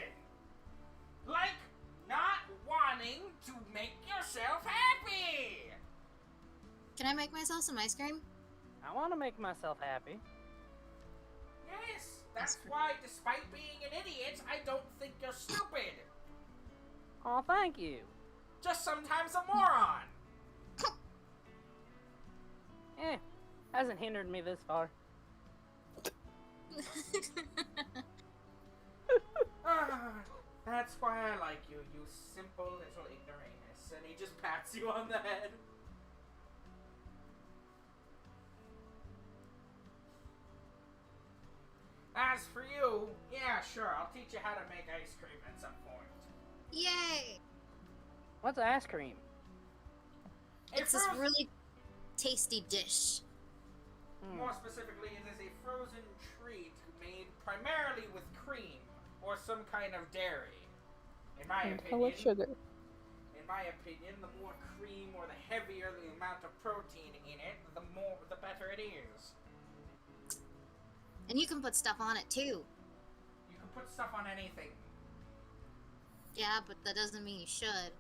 Like not wanting to make yourself happy. Can I make myself some ice cream? I want to make myself happy. Yes, that's why, despite being an idiot, I don't think you're stupid. Oh, thank you. Just sometimes a moron. Hasn't hindered me this far. That's why I like you, you simple little ignoramus. And he just pats you on the head. As for you, yeah, sure, I'll teach you how to make ice cream at some point. Yay! What's ice cream? It's this really tasty dish. More specifically, it is a frozen treat made primarily with cream or some kind of dairy. In my And opinion, full of sugar. in my opinion, the more cream or the heavier the amount of protein in it, the better it is. And you can put stuff on it too. You can put stuff on anything. Yeah, but that doesn't mean you should.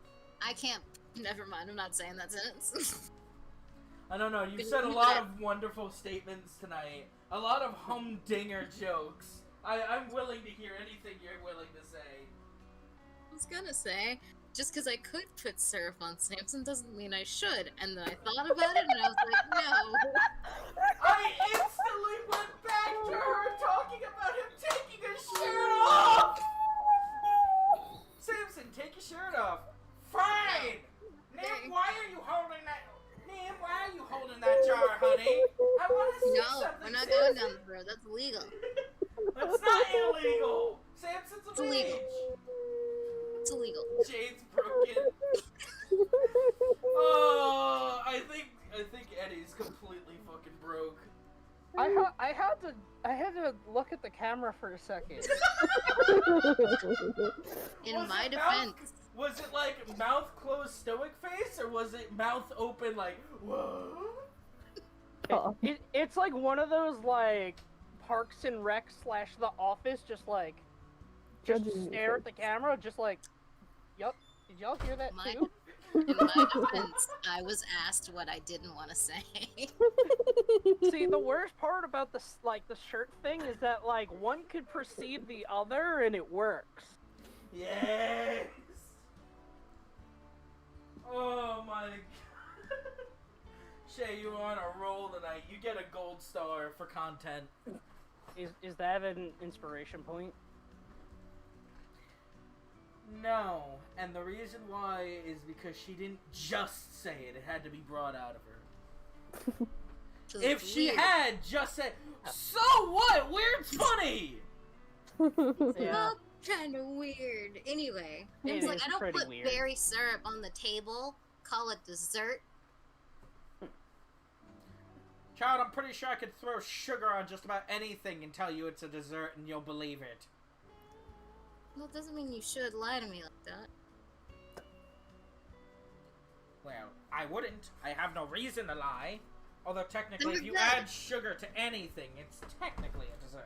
I can't. Never mind, I'm not saying that sentence. I don't know, you've said a lot of wonderful statements tonight. A lot of humdinger jokes. I'm willing to hear anything you're willing to say. I was gonna say, just because I could put syrup on Samson doesn't mean I should. And then I thought about it and I was like, no. I instantly went back to her talking about him taking his shirt off! Samson, take your shirt off. Fine! Nim, why are you holding that? Nim, why are you holding that jar, honey? I want to see No, something. we're not going down the road. That's illegal. That's not illegal. Samson's a It's illegal. bitch. It's illegal. Jade's broken. Oh, I think Eddie's completely fucking broke. I had to look at the camera for a second. In Was my it defense, Was it like mouth closed stoic face, or was it mouth open like, whoa? It's like one of those like Parks and Rec / The Office, just Judging stare at the folks. camera, just like, yup. Did y'all hear that My- too? in my defense, I was asked what I didn't want to say. See, the worst part about this, like the shirt thing, is that like one could perceive the other, and it works. Yes. Oh my god. Shay, you're on a roll tonight. You get a gold star for content. Is that an inspiration point? No, and the reason why is because she didn't just say it. It had to be brought out of her. Which is If she weird. had just said, "So what? Weird's funny." Yeah. Not kind of weird. Anyway, It it's like is I don't pretty put weird. berry syrup on the table. Call it dessert. Child, I'm pretty sure I could throw sugar on just about anything and tell you it's a dessert and you'll believe it. Well, it doesn't mean you should lie to me like that. Well, I wouldn't. I have no reason to lie. Although technically, if you Good. add sugar to anything, it's technically a dessert.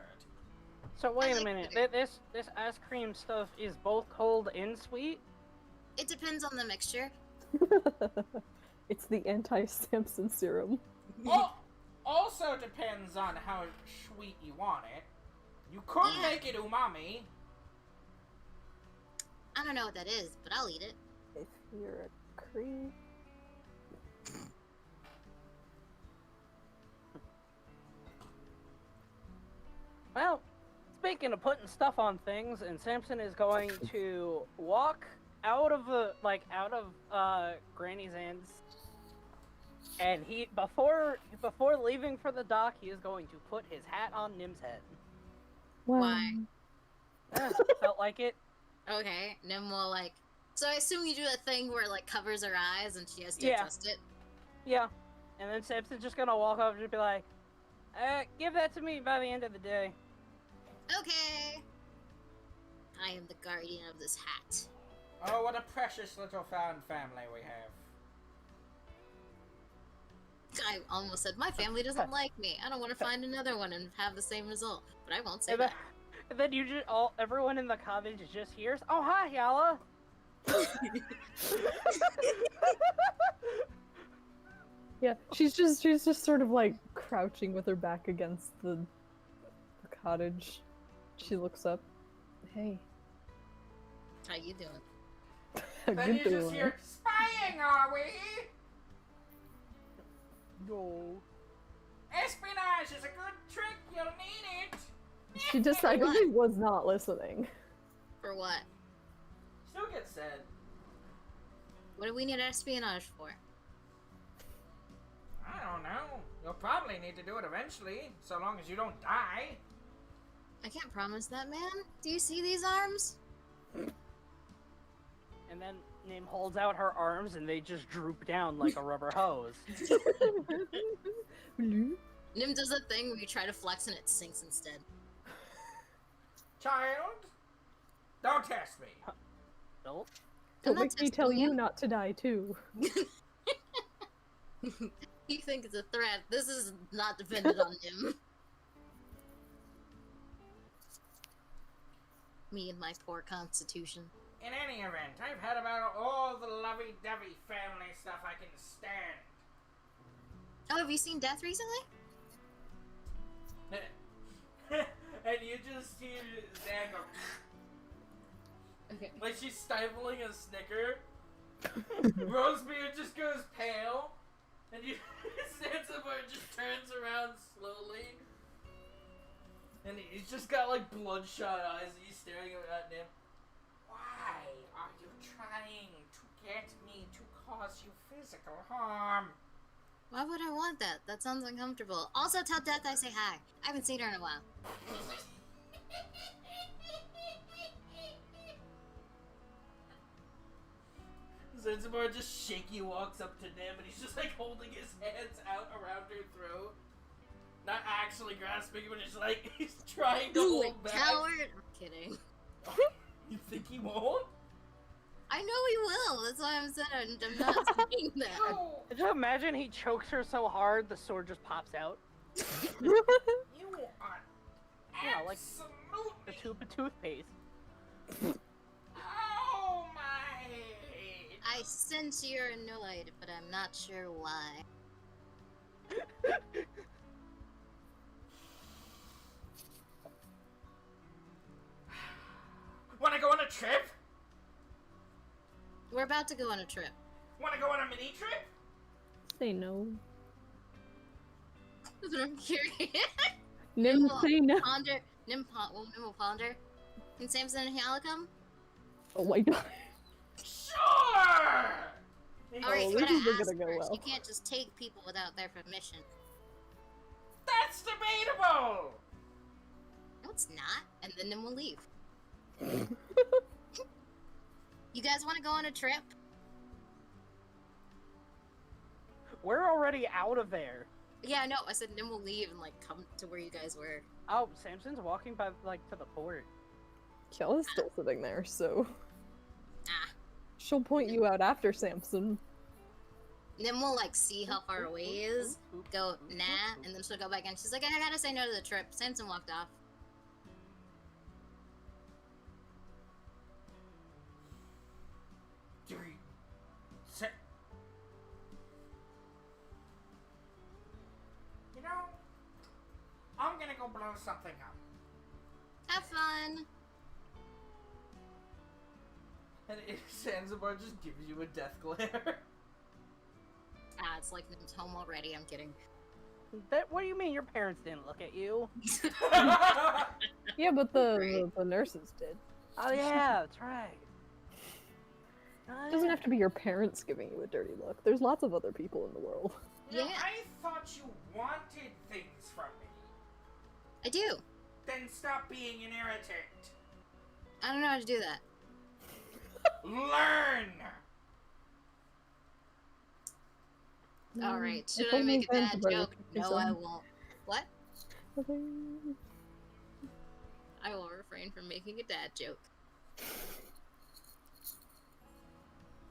So wait a like minute. sugar. This ice cream stuff is both cold and sweet. It depends on the mixture. It's the anti-Samson serum. Also depends on how sweet you want it. You could Yeah. make it umami. I don't know what that is, but I'll eat it. If you're a creep. Well, speaking of putting stuff on things, and Samson is going to walk out of Granny Zan's, and he before leaving for the dock, he is going to put his hat on Nim's head. Why? Yeah, felt like it. Okay, Nim will like. So I assume you do that thing where it like covers her eyes and she has to Yeah. adjust it. Yeah, and then Samson's just gonna walk over and be like, "Give that to me by the end of the day." Okay. I am the guardian of this hat. Oh, what a precious little found family we have. I almost said my family doesn't like me. I don't want to find another one and have the same result, but I won't say And that. then you just everyone in the cottage just hears, "Oh hi, Yala." Yeah, she's just sort of like crouching with her back against the cottage. She looks up. Hey, How you doing? how Then you you just doing? hear, "Spying, are we? No. Espionage is a good trick, you'll need it." She decidedly was not listening. For what? Still gets said. What do we need espionage for? I don't know. You'll probably need to do it eventually, so long as you don't die. I can't promise that, man. Do you see these arms? And then Nim holds out her arms and they just droop down like a rubber hose. Blue. Nim does that thing where you try to flex and it sinks instead. Child, don't test me. Nope. Don't I'm not make me tell testing you not to die too. You think it's a threat. This is not dependent on him. Me and my poor constitution. In any event, I've had about all the lovey-dovey family stuff I can stand. Oh, have you seen Death recently? And you just hear Zan go, Okay. like she's stifling a snicker. Rosebeard just goes pale. And you Zanzibar just turns around slowly. And he's just got like bloodshot eyes and he's staring at him. Why are you trying to get me to cause you physical harm? Why would I want that? That sounds uncomfortable. Also, tell Death I say hi. I haven't seen her in a while. Zanzibar just shaky walks up to Nim and he's just like holding his hands out around her throat. Not actually grasping, but just like he's trying to You hold back. coward! I'm kidding. You think he won't? I know he will. That's why I'm saying I'm not saying that. No! Could you imagine he chokes her so hard the sword just pops out? You are Yeah, like absolutely. the tube of toothpaste. Oh my! I sense you're annoyed, but I'm not sure why. Wanna go on a trip? We're about to go on a trip. Wanna go on a mini trip? Say no. That's what I'm curious. Nim say no. Ponder, Nim will ponder. Can Samson and Hyala come? Oh my god. Sure! Alright, you this gotta isn't ask gonna go first. well. You can't just take people without their permission. That's debatable! No, it's not. And then Nim will leave. You guys want to go on a trip? We're already out of there. Yeah, no. I said Nim will leave and like come to where you guys were. Oh, Samson's walking by like to the port. Kiala's still sitting there, so Ah. she'll point you out after Samson. Nim will like see how far away he is, go nah, and then she'll go back in. She's like, I gotta say no to the trip. Samson walked off. You know, I'm gonna go blow something up. Have fun. And Zanzibar just gives you a death glare. Ah, it's like Nim's home already. I'm kidding. What do you mean your parents didn't look at you? Yeah, but the nurses did. Oh yeah, that's right. It doesn't have to be your parents giving you a dirty look. There's lots of other people in the world. You know, Yeah. I thought you wanted things from me. I do. Then stop being an irritant. I don't know how to do that. Learn! Alright, If should I only make a bad Zanzibar joke? would be No, some- I won't. What? Okay. I will refrain from making a dad joke.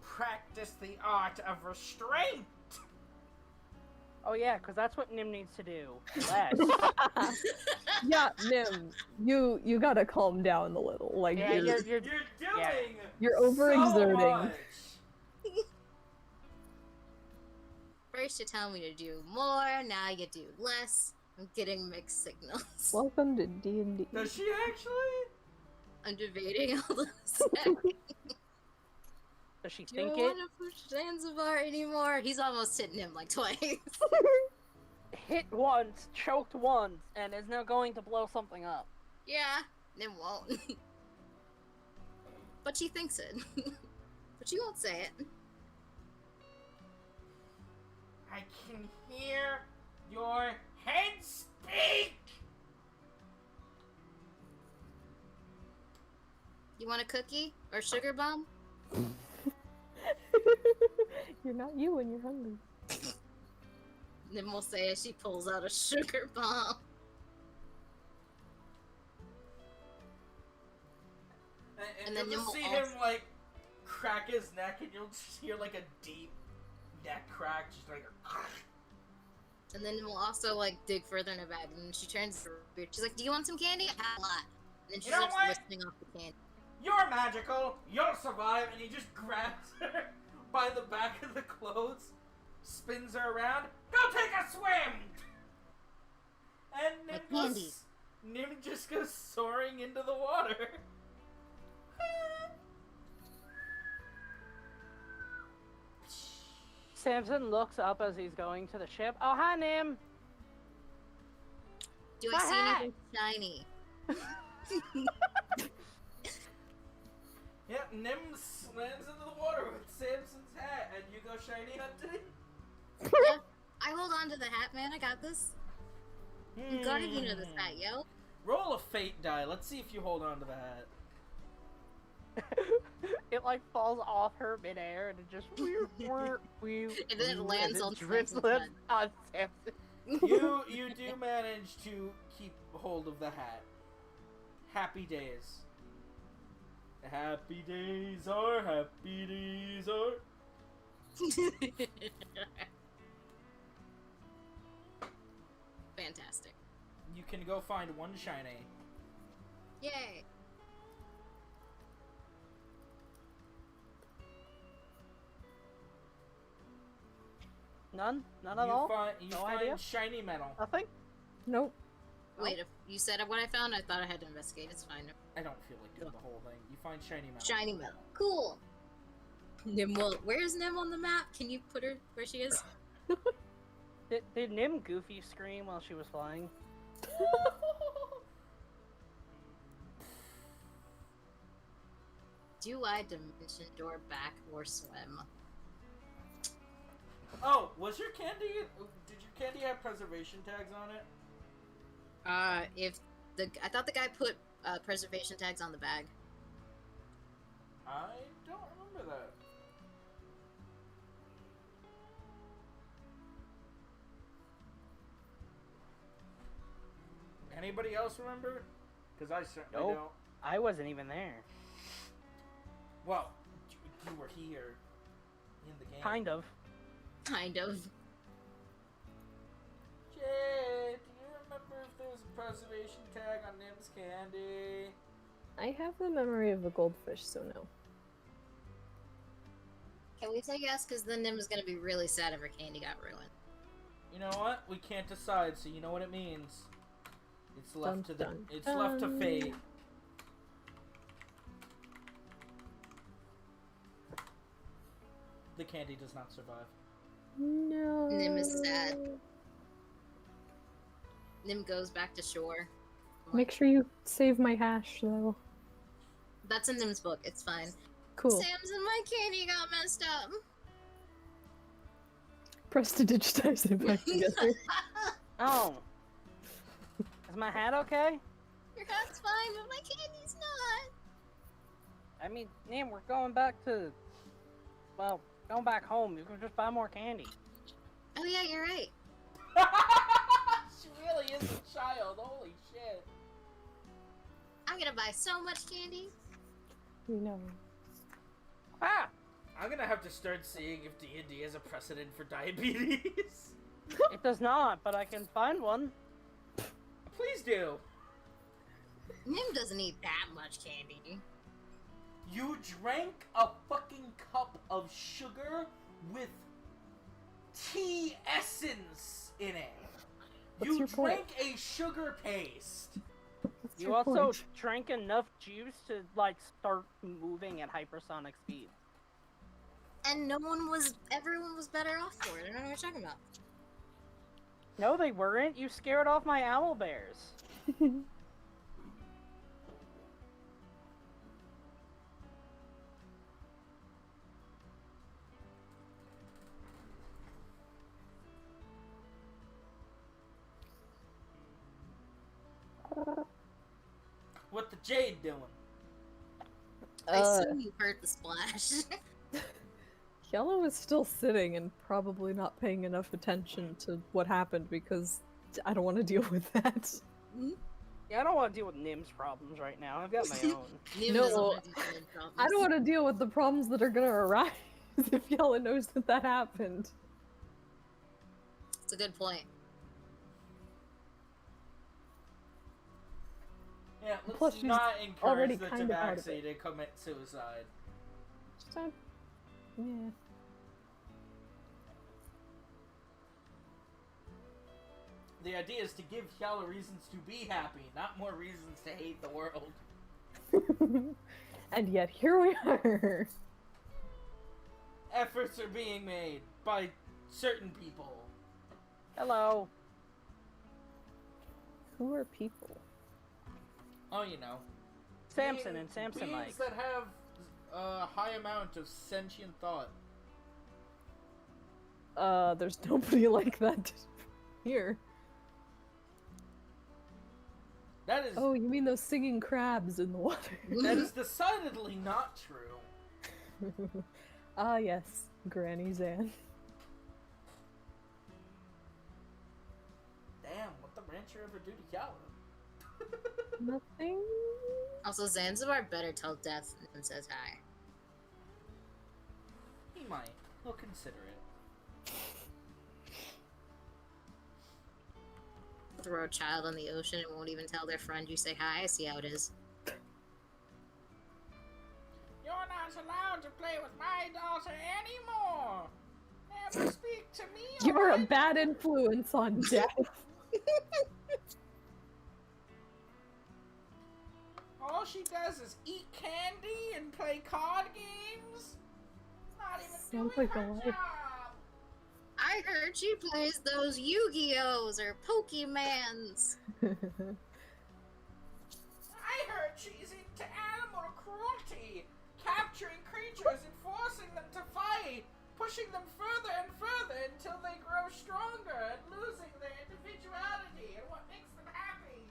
Practice the art of restraint. Oh yeah, because that's what Nim needs to do. Less. Yeah, Nim, you gotta calm down a little. Like Yeah, you're You're doing you're overexerting. so much. First you tell me to do more, now you do less. I'm getting mixed signals. Welcome to D&D. Does she actually? I'm debating all this. Does she Do I think want to push Zanzibar anymore? He's almost hitting him like twice. hit once, choked once, and is now going to blow something up? Yeah, Nim won't. But she thinks it. But she won't say it. I can hear your head speak. You want a cookie? Or sugar bomb? You're not you when you're hungry. Nim will say as she pulls out a sugar bomb. And then you'll you'll just see also- him like crack his neck, and you'll just hear like a deep neck crack, just like. And then we'll also like dig further in her bag, and she turns weird. She's like, "Do you want some candy? I have a lot." And then she You know starts what? listing off the candy. You're magical. You'll survive. And he just grabs her by the back of the clothes, spins her around. Go take a swim. And My candy. Nim just goes soaring into the water. Samson looks up as he's going to the ship. Oh, hi, Nim. Do My I see hat! anything shiny? Yeah, Nim slams into the water with Samson's hat, and you go shiny hunting. Yeah, I hold on to the hat, man. I got this. You gotta get into this hat, yo. Roll a fate die. Let's see if you hold on to the hat. It like falls off her midair and it just And then it lands on drips Samson's on Samson. You do manage to keep hold of the hat. Happy days. Happy days are happy days are. Fantastic. You can go find one shiny. Yay. None at all. You No find idea? shiny metal. Nothing. Nope. Wait, if you said what I found, I thought I had to investigate. It's fine. I don't feel like doing the whole thing. You find shiny metal. Shiny metal. Cool. Nim will. Where's Nim on the map? Can you put her where she is? Did Nim Goofy scream while she was flying? Do I dimension door back or swim? Oh, was your candy? Did your candy have preservation tags on it? I thought the guy put preservation tags on the bag. I don't remember that. Anybody else remember? Because I certainly Nope. don't. I wasn't even there. Well, you were here in the game. Kind of. Kind of. Jay, do you remember if there was a preservation tag on Nim's candy? I have the memory of a goldfish, so no. Can we say yes? Because then Nim is gonna be really sad if her candy got ruined. You know what? We can't decide, so you know what it means. It's left to the. Dun, It's left to dun. fate. The candy does not survive. No. Nim is sad. Nim goes back to shore. Make sure you save my hash, though. That's in Nim's book. It's fine. Cool. Sam's and my candy got messed up. Press to digitize it back together. Oh. Is my hat okay? Your hat's fine, but my candy's not. I mean, Nim, we're going back to... Well, going back home. You can just buy more candy. Oh yeah, you're right. She really is a child. Holy shit. I'm gonna buy so much candy. You know. Ah! I'm gonna have to start seeing if D&D has a precedent for diabetes. It does not, but I can find one. Please do. Nim doesn't eat that much candy. You drank a fucking cup of sugar with tea essence in it. What's You your point? drank a sugar paste. What's You your also point? drank enough juice to, like, start moving at hypersonic speed. And everyone was better off for it. I don't know what you're talking about. No, they weren't. You scared off my owl bears. What the Jade doing? I assume you heard the splash. Yellow is still sitting and probably not paying enough attention to what happened because I don't want to deal with that. Yeah, I don't want to deal with Nim's problems right now. I've got my own. Nim No, doesn't want to do Nim problems. I don't want to deal with the problems that are gonna arise if Yella knows that that happened. It's a good point. Yeah, Plus, let's she's not already encourage the kind of out of Tabaxi to commit suicide. Just, yeah. The idea is to give Hyala reasons to be happy, not more reasons to hate the world. And yet here we are. Efforts are being made by certain people. Hello. Who are people? Oh, you know. Samson and Samson like. Beings that have a high amount of sentient thought. There's nobody like that here. That is Oh, you mean those singing crabs in the water? that is decidedly not true. Ah, yes, Granny Zan. Damn, what the rancher ever do to Hyala? Nothing. Also, Zanzibar better tell Death and says hi. He might. He'll consider it. Throw a child in the ocean and won't even tell their friend you say hi. I see how it is. You're not allowed to play with my daughter anymore. Never speak to me. You're a bad influence on Death. All she does is eat candy and play card games. Not even Sounds doing like a her life. job. I I heard she plays those Yu-Gi-Ohs or Pokemans. I heard she's into animal cruelty, capturing creatures and forcing them to fight, pushing them further and further until they grow stronger and losing their individuality and what makes them happy.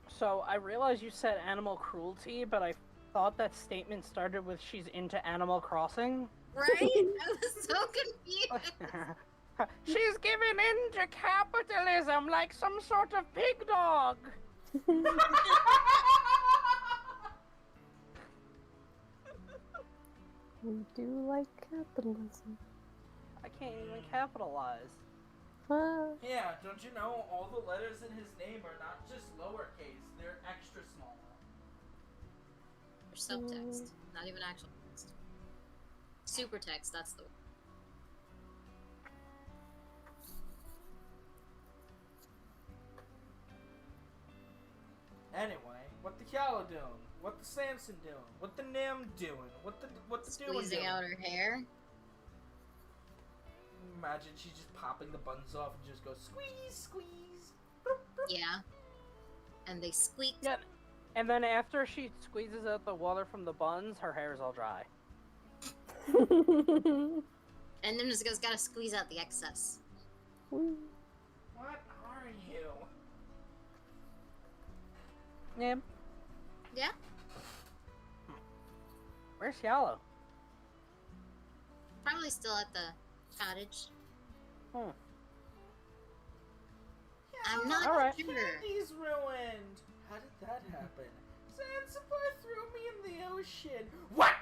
So I realize you said animal cruelty, but I thought that statement started with she's into Animal Crossing. Right? I was so confused. She's giving in to capitalism like some sort of pig dog. We do like capitalism. I can't even capitalize. Yeah, don't you know all the letters in his name are not just lowercase, they're extra small. Or subtext, not even actual text. Super text, that's the word. Anyway, what the Kyala doing? What the Samson doing? What the Nim doing? What the doing Squeezing doing? out her hair. Imagine she's just popping the buns off and just goes squeeze, squeeze. Yeah. And they squeaked. Yeah, and then after she squeezes out the water from the buns, her hair is all dry. And then just gotta squeeze out the excess. What are you? Yeah. Yeah? Where's Yellow? Probably still at the cottage. Hmm. I'm not Alright. sure. Candy's ruined. How did that happen? Zanzibar threw me in the ocean. What?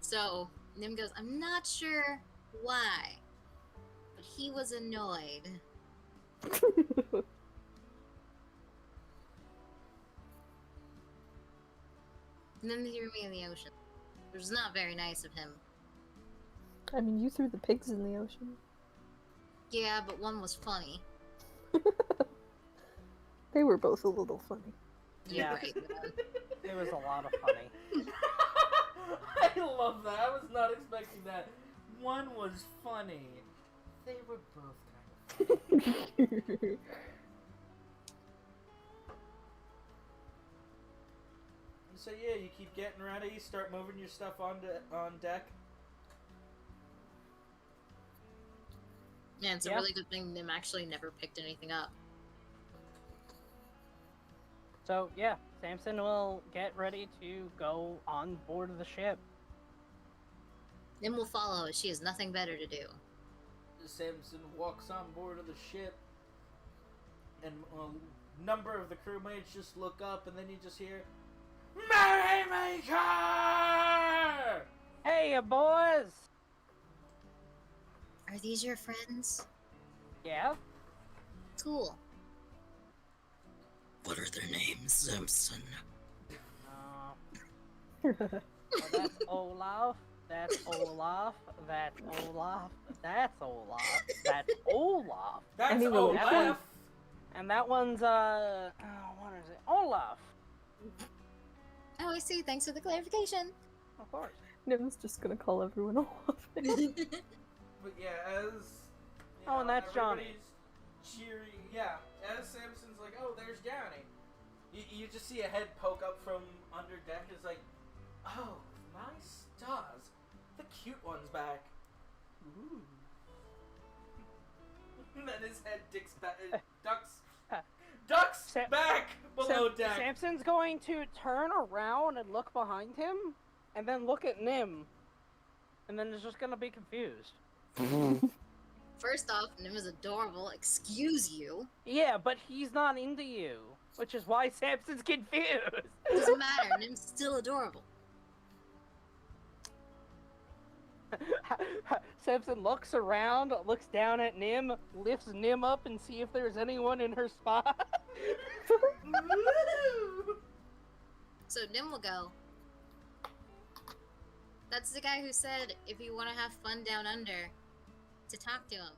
So, Nim goes, I'm not sure why, but he was annoyed. And then they threw me in the ocean. Which was not very nice of him. I mean, you threw the pigs in the ocean. Yeah, but one was funny. They were both a little funny. You're Yeah. right, man. It was a lot of funny. I love that. I was not expecting that. One was funny. They were both kind of funny. So yeah, you keep getting ready, start moving your stuff on deck. Yeah, it's a Yeah. really good thing Nim actually never picked anything up. So, yeah, Samson will get ready to go on board of the ship. Nim will follow as she has nothing better to do. Samson walks on board of the ship, and a number of the crewmates just look up, and then you just hear, "Merrymaker!" Hey, ya boys! Are these your friends? Yeah? Cool. What are their names, Simpson? Well, that's Olaf. That's Olaf. That's Olaf. That's Olaf. That's Olaf. That's Anyway, Olaf. And that one's, what is it? Olaf. Oh, I see. Thanks for the clarification. Of course. Nim's just gonna call everyone off. But yeah, as you Oh, and that's Johnny. everybody's cheering. Yeah, as Samson's like, "Oh, there's Johnny." You just see a head poke up from under deck. It's like, "Oh, my stars, the cute one's back." Ooh. And then his head ducks Sa- back below So, deck. Samson's going to turn around and look behind him, and then look at Nim, and then is just gonna be confused. First off, Nim is adorable. Excuse you. Yeah, but he's not into you, which is why Samson's confused. Doesn't matter. Nim's still adorable. Samson looks around, looks down at Nim, lifts Nim up and see if there's anyone in her spot. So Nim will go. That's the guy who said if you want to have fun down under, to talk to him.